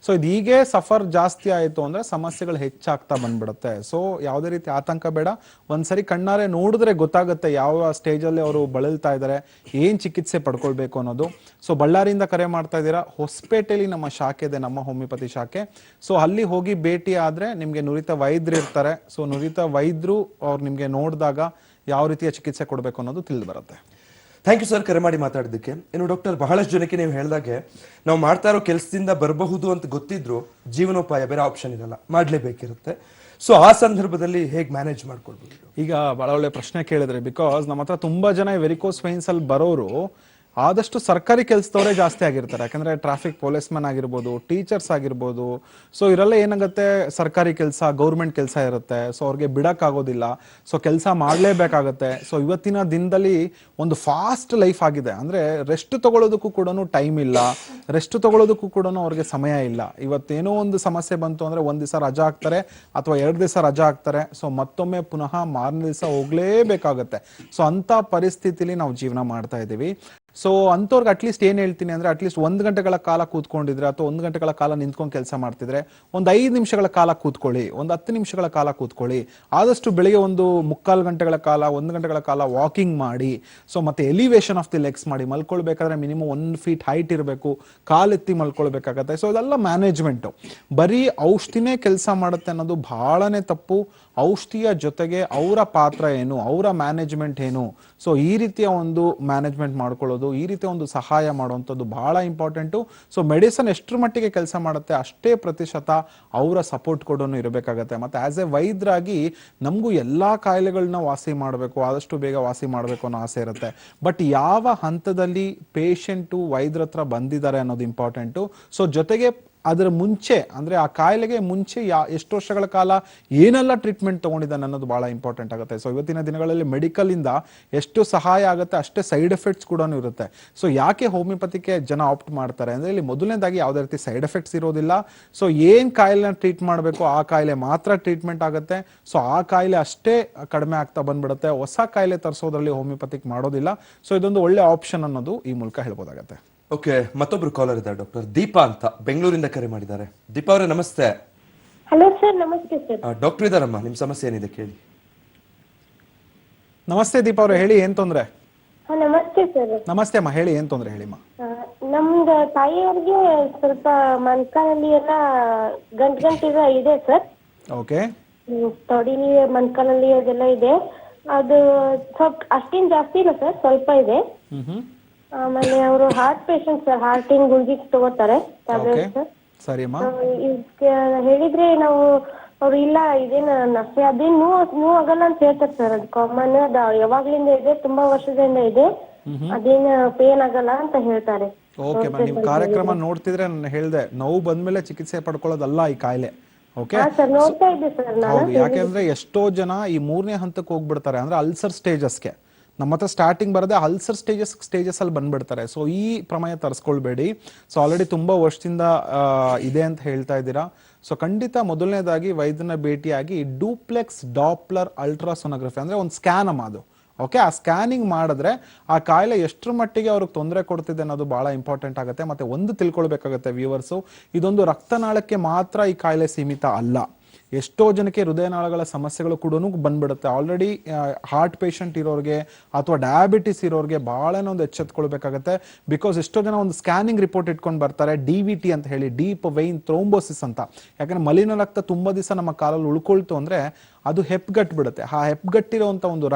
ಸೊ ಇದು ಹೀಗೆ ಸಫರ್ ಜಾಸ್ತಿ ಆಯಿತು ಅಂದ್ರೆ ಸಮಸ್ಯೆಗಳು ಹೆಚ್ಚಾಗ್ತಾ ಬಂದ್ಬಿಡುತ್ತೆ. ಸೊ ಯಾವುದೇ ರೀತಿ ಆತಂಕ ಬೇಡ. ಒಂದ್ಸರಿ ಕಣ್ಣಾರೆ ನೋಡಿದ್ರೆ ಗೊತ್ತಾಗುತ್ತೆ ಯಾವ ಸ್ಟೇಜಲ್ಲಿ ಅವರು ಬಳಲ್ತಾ ಇದ್ದಾರೆ, ಏನ್ ಚಿಕಿತ್ಸೆ ಪಡ್ಕೊಳ್ಬೇಕು ಅನ್ನೋದು. ಸೊ ಬಳ್ಳಾರಿಯಿಂದ ಕರೆ ಮಾಡ್ತಾ ಇದ್ದೀರಾ. ಹೊಸಪೇಟೆಯಲ್ಲಿ ನಮ್ಮ ಶಾಖೆ ಇದೆ, ನಮ್ಮ ಹೋಮಿಯೋಪತಿ ಶಾಖೆ. ಸೊ ಅಲ್ಲಿ ಹೋಗಿ ಭೇಟಿ ಆದ್ರೆ ನಿಮ್ಗೆ ನುರಿತ ವೈದ್ಯರು ಇರ್ತಾರೆ. ಸೊ ನುರಿತ ವೈದ್ಯರು ಅವ್ರು ನಿಮ್ಗೆ ನೋಡಿದಾಗ ಯಾವ ರೀತಿಯ ಚಿಕಿತ್ಸೆ ಕೊಡಬೇಕು ಅನ್ನೋದು ತಿಳಿದು ಬರುತ್ತೆ. ಥ್ಯಾಂಕ್ ಯು ಸರ್, ಕರೆ ಮಾಡಿ ಮಾತಾಡೋದಕ್ಕೆ. ಇನ್ನು ಡಾಕ್ಟರ್, ಬಹಳಷ್ಟು ಜನಕ್ಕೆ ನೀವು ಹೇಳಿದಾಗೆ ನಾವು ಮಾಡ್ತಾ ಇರೋ ಕೆಲಸದಿಂದ ಬರಬಹುದು ಅಂತ ಗೊತ್ತಿದ್ರು ಜೀವನೋಪಾಯ ಬೇರೆ ಆಪ್ಷನ್ ಇರಲ್ಲ, ಮಾಡಲೇಬೇಕಿರುತ್ತೆ. ಸೊ ಆ ಸಂದರ್ಭದಲ್ಲಿ ಹೇಗೆ ಮ್ಯಾನೇಜ್ ಮಾಡ್ಕೊಳ್ಬೋದು? ಈಗ ಬಹಳ ಒಳ್ಳೆ ಪ್ರಶ್ನೆ ಕೇಳಿದ್ರೆ, ಬಿಕಾಸ್ ನಮ್ಮ ಹತ್ರ ತುಂಬಾ ಜನ ವೆರಿಕೋಸ್ ವೈನ್ಸ್ ಅಲ್ಲಿ ಬರೋರು ಆದಷ್ಟು ಸರ್ಕಾರಿ ಕೆಲಸದವರೇ ಜಾಸ್ತಿ ಆಗಿರ್ತಾರೆ. ಯಾಕಂದ್ರೆ ಟ್ರಾಫಿಕ್ ಪೊಲೀಸ್ ಮ್ಯಾನ್ ಆಗಿರ್ಬೋದು, ಟೀಚರ್ಸ್ ಆಗಿರ್ಬೋದು. ಸೊ ಇವರೆಲ್ಲ ಏನಾಗುತ್ತೆ, ಸರ್ಕಾರಿ ಕೆಲಸ, ಗೌರ್ಮೆಂಟ್ ಕೆಲಸ ಇರುತ್ತೆ. ಸೊ ಅವ್ರಿಗೆ ಬಿಡಕ್ಕಾಗೋದಿಲ್ಲ. ಸೊ ಕೆಲಸ ಮಾಡಲೇಬೇಕಾಗತ್ತೆ. ಸೊ ಇವತ್ತಿನ ದಿನದಲ್ಲಿ ಒಂದು ಫಾಸ್ಟ್ ಲೈಫ್ ಆಗಿದೆ. ಅಂದ್ರೆ ರೆಸ್ಟ್ ತಗೊಳ್ಳೋದಕ್ಕೂ ಕೂಡ ಟೈಮ್ ಇಲ್ಲ, ರೆಸ್ಟ್ ತಗೊಳ್ಳೋದಕ್ಕೂ ಕೂಡ ಅವ್ರಿಗೆ ಸಮಯ ಇಲ್ಲ. ಇವತ್ತೇನೋ ಒಂದು ಸಮಸ್ಯೆ ಬಂತು ಅಂದ್ರೆ ಒಂದ್ ದಿವಸ ರಜಾ ಹಾಕ್ತಾರೆ ಅಥವಾ 2 ದಿವಸ ರಜಾ ಹಾಕ್ತಾರೆ. ಸೊ ಮತ್ತೊಮ್ಮೆ ಪುನಃ ಮಾರನೇ ದಿವಸ ಹೋಗ್ಲೇಬೇಕಾಗತ್ತೆ. ಸೊ ಅಂತ ಪರಿಸ್ಥಿತಿಲಿ ನಾವು ಜೀವನ ಮಾಡ್ತಾ ಇದ್ದೀವಿ. ಸೊ ಅಂಥವ್ರಿಗೆ ಅಟ್ಲೀಸ್ಟ್ ಏನು ಹೇಳ್ತೀನಿ ಅಂದರೆ, ಅಟ್ಲೀಸ್ಟ್ 1 ಗಂಟೆಗಳ ಕಾಲ ಕೂತ್ಕೊಂಡಿದ್ರೆ ಅಥವಾ 1 ಗಂಟೆಗಳ ಕಾಲ ನಿಂತ್ಕೊಂಡು ಕೆಲಸ ಮಾಡ್ತಿದ್ರೆ ಒಂದು 5 ನಿಮಿಷಗಳ ಕಾಲ ಕೂತ್ಕೊಳ್ಳಿ, ಒಂದು 10 ನಿಮಿಷಗಳ ಕಾಲ ಕೂತ್ಕೊಳ್ಳಿ. ಆದಷ್ಟು ಬೆಳಿಗ್ಗೆ ಒಂದು 3/4 ಗಂಟೆಗಳ ಕಾಲ, 1 ಗಂಟೆಗಳ ಕಾಲ ವಾಕಿಂಗ್ ಮಾಡಿ. ಸೊ ಮತ್ತೆ ಎಲಿವೇಶನ್ ಆಫ್ ದಿ ಲೆಗ್ಸ್ ಮಾಡಿ. ಮಲ್ಕೊಳ್ಬೇಕಾದ್ರೆ ಮಿನಿಮಮ್ 1 ಫೀಟ್ ಹೈಟ್ ಇರಬೇಕು, ಕಾಲೆತ್ತಿ ಮಲ್ಕೊಳ್ಬೇಕಾಗತ್ತೆ. ಸೊ ಇದೆಲ್ಲ ಮ್ಯಾನೇಜ್ಮೆಂಟು. ಬರೀ ಔಷಧಿನೇ ಕೆಲಸ ಮಾಡುತ್ತೆ ಅನ್ನೋದು ಬಹಳನೇ ತಪ್ಪು. ಔಷಧಿಯ ಜೊತೆಗೆ ಅವರ ಪಾತ್ರ ಏನು, ಅವರ ಮ್ಯಾನೇಜ್ಮೆಂಟ್ ಏನು. ಸೊ ಈ ರೀತಿಯ ಒಂದು ಮ್ಯಾನೇಜ್ಮೆಂಟ್ ಮಾಡ್ಕೊಳ್ಳೋದು, ಈ ರೀತಿಯ ಒಂದು ಸಹಾಯ ಮಾಡುವಂಥದ್ದು ಬಹಳ ಇಂಪಾರ್ಟೆಂಟು. ಸೊ ಮೆಡಿಸನ್ ಎಷ್ಟರ ಮಟ್ಟಿಗೆ ಕೆಲಸ ಮಾಡುತ್ತೆ ಅಷ್ಟೇ ಪ್ರತಿಶತ ಅವರ ಸಪೋರ್ಟ್ ಕೊಡೋನು ಇರಬೇಕಾಗತ್ತೆ. ಮತ್ತು ಆಸ್ ಎ ವೈದ್ಯರಾಗಿ ನಮಗೂ ಎಲ್ಲ ಕಾಯಿಲೆಗಳನ್ನ ವಾಸಿ ಮಾಡಬೇಕು, ಆದಷ್ಟು ಬೇಗ ವಾಸಿ ಮಾಡಬೇಕು ಅನ್ನೋ ಆಸೆ ಇರುತ್ತೆ. ಬಟ್ ಯಾವ ಹಂತದಲ್ಲಿ ಪೇಷಂಟು ವೈದ್ಯರ ಹತ್ರ ಬಂದಿದ್ದಾರೆ ಅನ್ನೋದು ಇಂಪಾರ್ಟೆಂಟು. ಸೊ ಜೊತೆಗೆ ಅದರ ಮುಂಚೆ ಅಂದರೆ ಆ ಕಾಯಿಲೆಗೆ ಮುಂಚೆ ಎಷ್ಟು ವರ್ಷಗಳ ಕಾಲ ಏನೆಲ್ಲ ಟ್ರೀಟ್ಮೆಂಟ್ ತೊಗೊಂಡಿದ್ದಾನೆ ಅನ್ನೋದು ಭಾಳ ಇಂಪಾರ್ಟೆಂಟ್ ಆಗುತ್ತೆ. ಸೊ ಇವತ್ತಿನ ದಿನಗಳಲ್ಲಿ ಮೆಡಿಕಲಿಂದ ಎಷ್ಟು ಸಹಾಯ ಆಗುತ್ತೆ ಅಷ್ಟೇ ಸೈಡ್ ಎಫೆಕ್ಟ್ಸ್ ಕೂಡ ಇರುತ್ತೆ. ಸೊ ಯಾಕೆ ಹೋಮಿಯೋಪತಿಗೆ ಜನ ಆಪ್ಟ್ ಮಾಡ್ತಾರೆ ಅಂದರೆ, ಇಲ್ಲಿ ಮೊದಲನೇದಾಗಿ ಯಾವುದೇ ರೀತಿ ಸೈಡ್ ಎಫೆಕ್ಟ್ಸ್ ಇರೋದಿಲ್ಲ. ಸೊ ಏನು ಕಾಯಿಲೆನ ಟ್ರೀಟ್ ಮಾಡಬೇಕು ಆ ಕಾಯಿಲೆ ಮಾತ್ರ ಟ್ರೀಟ್ಮೆಂಟ್ ಆಗುತ್ತೆ. ಸೊ ಆ ಕಾಯಿಲೆ ಅಷ್ಟೇ ಕಡಿಮೆ ಆಗ್ತಾ ಬಂದ್ಬಿಡುತ್ತೆ. ಹೊಸ ಕಾಯಿಲೆ ತರಿಸೋದ್ರಲ್ಲಿ ಹೋಮಿಯೋಪತಿಕ್ ಮಾಡೋದಿಲ್ಲ. ಸೊ ಇದೊಂದು ಒಳ್ಳೆ ಆಪ್ಷನ್ ಅನ್ನೋದು ಈ ಮೂಲಕ ಹೇಳ್ಬೋದಾಗತ್ತೆ. ಓಕೆ, ಮತ್ತೊಬ್ರು ಕಾಲರ್ ಇದ್ದಾರೆ ಡಾಕ್ಟರ್ ದೀಪಾ ಅಂತ ಬೆಂಗಳೂರಿಂದ ಕರೆ ಮಾಡಿದ್ದಾರೆ. ದೀಪಾ ಅವರೇ ನಮಸ್ತೆ. ಹಲೋ ಸರ್, ನಮಸ್ತೆ ಸರ್. ಡಾಕ್ಟರ್ ಇದಾರಮ್ಮ, ನಿಮ್ಮ ಸಮಸ್ಯೆ ಏನಿದೆ ಕೇಳಿ. ನಮಸ್ತೆ ದೀಪಾ ಅವರೇ, ಹೇಳಿ ಏನ್ ತೊಂದ್ರೆ? ನಮಸ್ತೆ ಸರ್. ನಮಸ್ತೆ ಅಮ್ಮ, ಹೇಳಿ ಏನ್ ತೊಂದ್ರೆ ಹೇಳಿಮ್ಮ. ನಮ್ದು ತಾಯಿಯವ್ರಿಗೆ ಸ್ವಲ್ಪ ಮೊಣಕಾಲಲ್ಲಿ ಎಲ್ಲ ಗಂಟು ಇದೆ ಸರ್. ಓಕೆ. ತೊಡಿಲಿ ಮೊಣಕಾಲಲ್ಲಿ ಅದೆಲ್ಲ ಇದೆ. ಅದು ಸ್ವಲ್ಪ ಅಷ್ಟೇನು ಜಾಸ್ತಿ ಇಲ್ಲ ಸರ್, ಸ್ವಲ್ಪ ಇದೆ. ಆಮೇಲೆ ಅವರು ಹಾರ್ಟ್ ಪೇಷಂಟ್ ಸರ್, ಹಾರ್ಟಿನ ಗುಳಿಗೆ ತಗೋತಾರೆ ಟ್ಯಾಬ್ಲೆಟ್ಸ್. ಸರಿ ಅಮ್ಮ. ಹೇಳಿದ್ರೆ ನಾವು ಅವ್ರು ಇಲ್ಲ ಇದೇನು ನಷ್ಟೇ ಅದೇನು ನೋವು ಆಗಲ್ಲ ಅಂತ ಹೇಳ್ತಾರೆ ಸರ್. ಅದು ಕಾಮನ್, ಯಾವಾಗ್ಲಿಂದ ಇದೆ, ತುಂಬಾ ವರ್ಷದಿಂದ ಇದೆ, ಅದೇನು ಪೇನ್ ಆಗಲ್ಲ ಅಂತ ಹೇಳ್ತಾರೆ. ಓಕೆ ಮ್ಯಾಮ್, ನಿಮ್ ಕಾರ್ಯಕ್ರಮ ನೋಡ್ತಿದ್ರೆ ನಾನು ಹೇಳ್ದೆ, ನೋವು ಬಂದ್ಮೇಲೆ ಚಿಕಿತ್ಸೆ ಪಡ್ಕೊಳ್ಳೋದಲ್ಲ ಈ ಕಾಯಿಲೆ. ಓಕೆ, ನೋಡ್ತಾ ಇದ್ದೆ ಸರ್ ನಾನು. ಹೌದು, ಯಾಕೆಂದ್ರೆ ಎಷ್ಟೋ ಜನ ಈ 3ನೇ ಹಂತಕ್ಕೆ ಹೋಗ್ಬಿಡ್ತಾರೆ, ಅಂದ್ರೆ ಅಲ್ಸರ್ ಸ್ಟೇಜಸ್ಗೆ. ನಮ್ಮ ಹತ್ರ ಸ್ಟಾರ್ಟಿಂಗ್ ಬರದೆ ಅಲ್ಸರ್ ಸ್ಟೇಜಸ್ ಅಲ್ಲಿ ಬಂದ್ಬಿಡ್ತಾರೆ. ಸೊ ಈ ಪ್ರಮೇಯ ತರಿಸ್ಕೊಳ್ಬೇಡಿ. ಸೊ ಆಲ್ರೆಡಿ ತುಂಬಾ ವರ್ಷದಿಂದ ಇದೆ ಅಂತ ಹೇಳ್ತಾ ಇದ್ದೀರಾ. ಸೊ ಖಂಡಿತ ಮೊದಲನೇದಾಗಿ ವೈದ್ಯನ ಭೇಟಿಯಾಗಿ ಡೂಪ್ಲೆಕ್ಸ್ ಡಾಪ್ಲರ್ ಅಲ್ಟ್ರಾಸೋನೋಗ್ರಫಿ ಅಂದ್ರೆ ಒಂದು ಸ್ಕ್ಯಾನ್ ಅಮ್ಮ ಅದು. ಓಕೆ, ಆ ಸ್ಕ್ಯಾನಿಂಗ್ ಮಾಡಿದ್ರೆ ಆ ಕಾಯಿಲೆ ಎಷ್ಟರ ಮಟ್ಟಿಗೆ ಅವ್ರಿಗೆ ತೊಂದರೆ ಕೊಡ್ತಿದೆ ಅನ್ನೋದು ಬಹಳ ಇಂಪಾರ್ಟೆಂಟ್ ಆಗುತ್ತೆ. ಮತ್ತೆ ಒಂದು ತಿಳ್ಕೊಳ್ಬೇಕಾಗತ್ತೆ ವ್ಯೂವರ್ಸು, ಇದೊಂದು ರಕ್ತನಾಳಕ್ಕೆ ಮಾತ್ರ ಈ ಕಾಯಿಲೆ ಸೀಮಿತ ಅಲ್ಲ. ಎಷ್ಟೋ ಜನಕ್ಕೆ ಹೃದಯನಾಳಗಳ ಸಮಸ್ಯೆಗಳು ಕೂಡ ಬಂದ್ಬಿಡುತ್ತೆ. ಆಲ್ರೆಡಿ ಹಾರ್ಟ್ ಪೇಷಂಟ್ ಇರೋರಿಗೆ ಅಥವಾ ಡಯಾಬಿಟಿಸ್ ಇರೋರಿಗೆ ಬಹಳನೇ ಒಂದು ಎಚ್ಚೆತ್ಕೊಳ್ಬೇಕಾಗತ್ತೆ. ಬಿಕಾಸ್ ಎಷ್ಟೋ ಜನ ಒಂದು ಸ್ಕ್ಯಾನಿಂಗ್ ರಿಪೋರ್ಟ್ ಇಟ್ಕೊಂಡು ಬರ್ತಾರೆ, DVT ಅಂತ ಹೇಳಿ, ಡೀಪ್ ವೈನ್ ಥ್ರೋಂಬೋಸಿಸ್ ಅಂತ. ಯಾಕಂದ್ರೆ ಮಲಿನ ರಕ್ತ ತುಂಬಾ ದಿವಸ ನಮ್ಮ ಕಾಲಲ್ಲಿ ಉಳ್ಕೊಳ್ತು ಅಂದ್ರೆ ಅದು ಹೆಪ್ಗಟ್ಬಿಡುತ್ತೆ. ಆ ಹೆಪ್ಗಟ್ಟಿರುವಂಥ ಒಂದು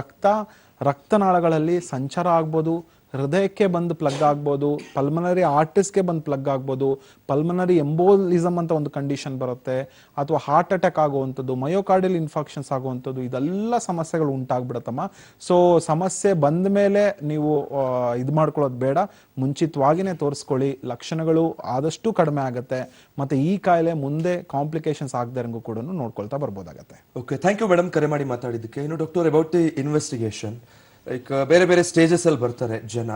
ರಕ್ತನಾಳಗಳಲ್ಲಿ ಸಂಚಾರ ಆಗ್ಬೋದು, ಹೃದಯಕ್ಕೆ ಬಂದು ಪ್ಲಗ್ ಆಗ್ಬೋದು, ಪಲ್ಮನರಿ ಆರ್ಟಿಸ್ಗೆ ಬಂದು ಪ್ಲಗ್ ಆಗ್ಬೋದು, ಪಲ್ಮನರಿ ಎಂಬೋಲಿಸಮ್ ಅಂತ ಒಂದು ಕಂಡೀಷನ್ ಬರುತ್ತೆ, ಅಥವಾ ಹಾರ್ಟ್ ಅಟ್ಯಾಕ್ ಆಗುವಂಥದ್ದು, ಮಯೋಕಾರ್ಡಿಯಲ್ ಇನ್ಫೆಕ್ಷನ್ಸ್ ಆಗುವಂಥದ್ದು, ಇದೆಲ್ಲ ಸಮಸ್ಯೆಗಳು ಉಂಟಾಗ್ಬಿಡತ್ತಮ್ಮ. ಸೊ ಸಮಸ್ಯೆ ಬಂದ ಮೇಲೆ ನೀವು ಇದು ಮಾಡ್ಕೊಳ್ಳೋದು ಬೇಡ, ಮುಂಚಿತವಾಗಿನೇ ತೋರಿಸ್ಕೊಳ್ಳಿ. ಲಕ್ಷಣಗಳು ಆದಷ್ಟು ಕಡಿಮೆ ಆಗುತ್ತೆ, ಮತ್ತೆ ಈ ಕಾಯಿಲೆ ಮುಂದೆ ಕಾಂಪ್ಲಿಕೇಶನ್ಸ್ ಆಗದಂಗೂ ಕೂಡ ನೋಡ್ಕೊಳ್ತಾ ಬರ್ಬೋದಾಗತ್ತೆ. ಓಕೆ, ಥ್ಯಾಂಕ್ ಯು ಮೇಡಮ್ ಕರೆ ಮಾಡಿ ಮಾತಾಡಿದ್ದಕ್ಕೆ. ಇನ್ನು doctor, about the investigation, like ಬೇರೆ ಬೇರೆ ಸ್ಟೇಜಸ್ ಅಲ್ಲಿ ಬರ್ತಾರೆ ಜನ,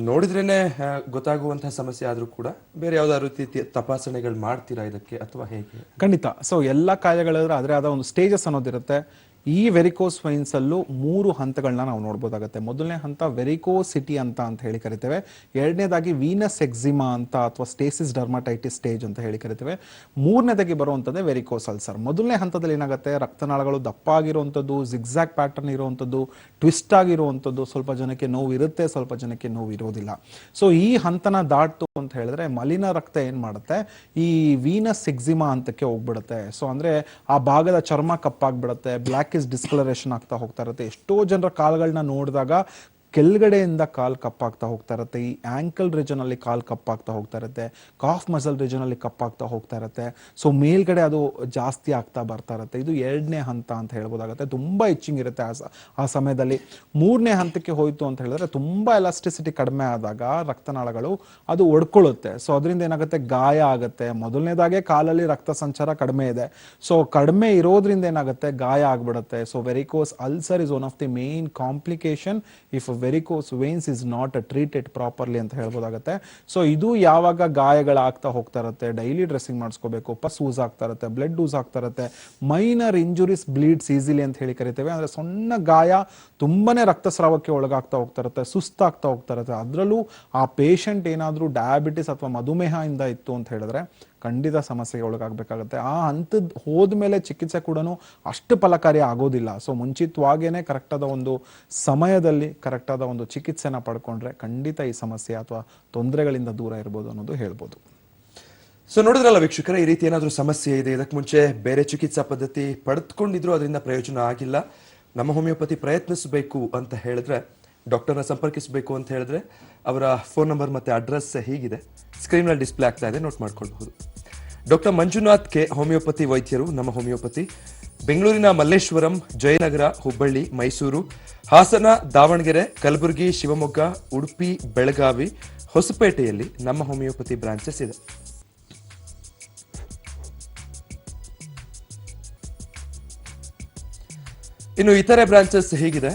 ನೋಡಿದ್ರೇನೆ ಗೊತ್ತಾಗುವಂತಹ ಸಮಸ್ಯೆ ಆದ್ರೂ ಕೂಡ ಬೇರೆ ಯಾವ್ದಾದ್ರು ರೀತಿ ತಪಾಸಣೆಗಳು ಮಾಡ್ತೀರಾ ಇದಕ್ಕೆ ಅಥವಾ ಹೇಗೆ? ಖಂಡಿತ. ಸೊ ಎಲ್ಲ ಕಾಯಿಲೆಗಳಿದ್ರೆ ಅದರ ಆದ ಒಂದು ಸ್ಟೇಜಸ್ ಅನ್ನೋದಿರುತ್ತೆ. ಈ ವೆರಿಕೋಸ್ ವೈನ್ಸ್ ಅಲ್ಲೂ 3 ಹಂತಗಳನ್ನ ನಾವು ನೋಡ್ಬೋದಾಗುತ್ತೆ. ಮೊದಲನೇ ಹಂತ ವೆರಿಕೋಸಿಟಿ ಅಂತ ಹೇಳಿ ಕರಿತೇವೆ. ಎರಡನೇದಾಗಿ ವೀನಸ್ ಎಕ್ಸಿಮಾ ಅಂತ ಅಥವಾ ಸ್ಟೇಸಿಸ್ ಡರ್ಮಾಟೈಟಿಸ್ ಸ್ಟೇಜ್ ಅಂತ ಹೇಳಿ ಕರಿತೇವೆ. ಮೂರನೇದಾಗಿ ಬರುವಂಥದ್ದೇ ವೆರಿಕೋಸ್ ಅಲ್ಸರ್. ಮೊದಲನೇ ಹಂತದಲ್ಲಿ ಏನಾಗುತ್ತೆ, ರಕ್ತನಾಳಗಳು ದಪ್ಪ ಆಗಿರುವಂಥದ್ದು, ಜಿಗ್ಜಾಗ್ ಪ್ಯಾಟರ್ನ್ ಇರುವಂಥದ್ದು, ಟ್ವಿಸ್ಟ್ ಆಗಿರುವಂಥದ್ದು, ಸ್ವಲ್ಪ ಜನಕ್ಕೆ ನೋವು ಇರುತ್ತೆ, ಸ್ವಲ್ಪ ಜನಕ್ಕೆ ನೋವು ಇರೋದಿಲ್ಲ. ಸೊ ಈ ಹಂತನ ದಾಟ್ತು ಅಂತ ಹೇಳಿದ್ರೆ ಮಲಿನ ರಕ್ತ ಏನ್ ಮಾಡುತ್ತೆ, ಈ ವೀನಸ್ ಎಕ್ಸಿಮಾ ಹಂತಕ್ಕೆ ಹೋಗ್ಬಿಡುತ್ತೆ. ಸೊ ಅಂದ್ರೆ ಆ ಭಾಗದ ಚರ್ಮ ಕಪ್ಪಾಗ್ಬಿಡುತ್ತೆ, ಬ್ಲ್ಯಾಕ್ ಡಿಸ್ಕಲರೇಷನ್ ಆಗ್ತಾ ಹೋಗ್ತಾ ಇರುತ್ತೆ. ಎಷ್ಟೋ ಜನರ ಕಾಲುಗಳನ್ನ ನೋಡಿದಾಗ ಕೆಳಗಡೆಯಿಂದ ಕಾಲ್ ಕಪ್ಪಾಗ್ತಾ ಹೋಗ್ತಾ ಇರುತ್ತೆ, ಈ ಆಂಕಲ್ ರೀಜನ್ ಅಲ್ಲಿ ಕಾಲ್ ಕಪ್ಪಾಗ್ತಾ ಹೋಗ್ತಾ ಇರುತ್ತೆ, ಕಾಫ್ ಮಸಲ್ ರೀಜನ್ ಅಲ್ಲಿ ಕಪ್ಪಾಗ್ತಾ ಹೋಗ್ತಾ ಇರುತ್ತೆ. ಸೊ ಮೇಲ್ಗಡೆ ಅದು ಜಾಸ್ತಿ ಆಗ್ತಾ ಬರ್ತಾ ಇರುತ್ತೆ. ಇದು 2ನೇ ಹಂತ ಅಂತ ಹೇಳ್ಬೋದಾಗುತ್ತೆ. ತುಂಬಾ ಇಚ್ಚಿಂಗ್ ಇರುತ್ತೆ ಆ ಸಮಯದಲ್ಲಿ. 3ನೇ ಹಂತಕ್ಕೆ ಹೋಯ್ತು ಅಂತ ಹೇಳಿದ್ರೆ ತುಂಬಾ ಎಲಾಸ್ಟಿಸಿಟಿ ಕಡಿಮೆ ಆದಾಗ ರಕ್ತನಾಳಗಳು ಅದು ಒಡ್ಕೊಳ್ಳುತ್ತೆ. ಸೊ ಅದರಿಂದ ಏನಾಗುತ್ತೆ, ಗಾಯ ಆಗುತ್ತೆ. ಮೊದಲನೇದಾಗೆ ಕಾಲಲ್ಲಿ ರಕ್ತ ಸಂಚಾರ ಕಡಿಮೆ ಇದೆ, ಸೊ ಕಡಿಮೆ ಇರೋದ್ರಿಂದ ಏನಾಗುತ್ತೆ, ಗಾಯ ಆಗ್ಬಿಡುತ್ತೆ. So varicose ulcer is one of the main complication if varicose veins is not treated properly ಅಂತ ಹೇಳ್ಬೋದಾಗುತ್ತೆ. ಸೊ ಇದು ಯಾವಾಗ ಗಾಯಗಳಾಗ್ತಾ ಹೋಗ್ತಾ ಇರುತ್ತೆ, ಡೈಲಿ ಡ್ರೆಸ್ಸಿಂಗ್ ಮಾಡಿಸ್ಕೋಬೇಕು, ಪಸ್ ಯೂಸ್ ಆಗ್ತಾ ಇರುತ್ತೆ, ಬ್ಲಡ್ ಯೂಸ್ ಆಗ್ತಾ ಇರುತ್ತೆ, ಮೈನರ್ ಇಂಜುರೀಸ್ ಬ್ಲೀಡ್ಸ್ ಈಸಿಲಿ ಅಂತ ಹೇಳಿ ಕರಿತೇವೆ. ಅಂದ್ರೆ ಸಣ್ಣ ಗಾಯ ತುಂಬಾನೇ ರಕ್ತಸ್ರಾವಕ್ಕೆ ಒಳಗಾಗ್ತಾ ಹೋಗ್ತಾ ಇರುತ್ತೆ, ಸುಸ್ತಾಗ್ತಾ ಹೋಗ್ತಾ ಇರುತ್ತೆ. ಅದರಲ್ಲೂ ಆ ಪೇಷಂಟ್ ಏನಾದರೂ ಡಯಾಬಿಟಿಸ್ ಅಥವಾ ಮಧುಮೇಹ ಇಂದ ಇತ್ತು ಅಂತ ಹೇಳಿದ್ರೆ ಖಂಡಿತ ಸಮಸ್ಯೆಗೆ ಒಳಗಾಗಬೇಕಾಗುತ್ತೆ. ಆ ಹಂತದ ಹೋದ್ಮೇಲೆ ಚಿಕಿತ್ಸೆ ಕೂಡ ಅಷ್ಟು ಫಲಕಾರಿ ಆಗೋದಿಲ್ಲ. ಸೊ ಮುಂಚಿತವಾಗೇನೆ ಕರೆಕ್ಟಾದ ಒಂದು ಸಮಯದಲ್ಲಿ ಕರೆಕ್ಟಾದ ಒಂದು ಚಿಕಿತ್ಸೆನ ಪಡ್ಕೊಂಡ್ರೆ ಖಂಡಿತ ಈ ಸಮಸ್ಯೆ ಅಥವಾ ತೊಂದರೆಗಳಿಂದ ದೂರ ಇರ್ಬೋದು ಅನ್ನೋದು ಹೇಳ್ಬೋದು. ಸೊ ನೋಡಿದ್ರಲ್ಲ ವೀಕ್ಷಕರೇ, ಈ ರೀತಿ ಏನಾದರೂ ಸಮಸ್ಯೆ ಇದೆ, ಇದಕ್ಕೆ ಮುಂಚೆ ಬೇರೆ ಚಿಕಿತ್ಸಾ ಪದ್ಧತಿ ಪಡೆದುಕೊಂಡಿದ್ರು ಅದರಿಂದ ಪ್ರಯೋಜನ ಆಗಿಲ್ಲ, ನಮ್ಮ ಹೋಮಿಯೋಪತಿ ಪ್ರಯತ್ನಿಸಬೇಕು ಅಂತ ಹೇಳಿದ್ರೆ, ಡಾಕ್ಟರ್ನ ಸಂಪರ್ಕಿಸಬೇಕು ಅಂತ ಹೇಳಿದ್ರೆ ಅವರ ಫೋನ್ ನಂಬರ್ ಮತ್ತು ಅಡ್ರೆಸ್ ಹೀಗಿದೆ, ಸ್ಕ್ರೀನಲ್ಲಿ ಡಿಸ್ಪ್ಲೇ ಆಗ್ತಾ ಇದೆ, ನೋಟ್ ಮಾಡ್ಕೊಳ್ಬಹುದು. ಡಾಕ್ಟರ್ ಮಂಜುನಾಥ್ ಕೆ, ಹೋಮಿಯೋಪತಿ ವೈದ್ಯರು, ನಮ್ಮ ಹೋಮಿಯೋಪತಿ, ಬೆಂಗಳೂರಿನ ಮಲ್ಲೇಶ್ವರಂ, ಜಯನಗರ, ಹುಬ್ಬಳ್ಳಿ, ಮೈಸೂರು, ಹಾಸನ, ದಾವಣಗೆರೆ, ಕಲಬುರಗಿ, ಶಿವಮೊಗ್ಗ, ಉಡುಪಿ, ಬೆಳಗಾವಿ, ಹೊಸಪೇಟೆಯಲ್ಲಿ ನಮ್ಮ ಹೋಮಿಯೋಪತಿ ಬ್ರಾಂಚಸ್ ಇದೆ. ಇನ್ನು ಇತರೆ ಬ್ರಾಂಚಸ್ ಹೀಗಿದೆ.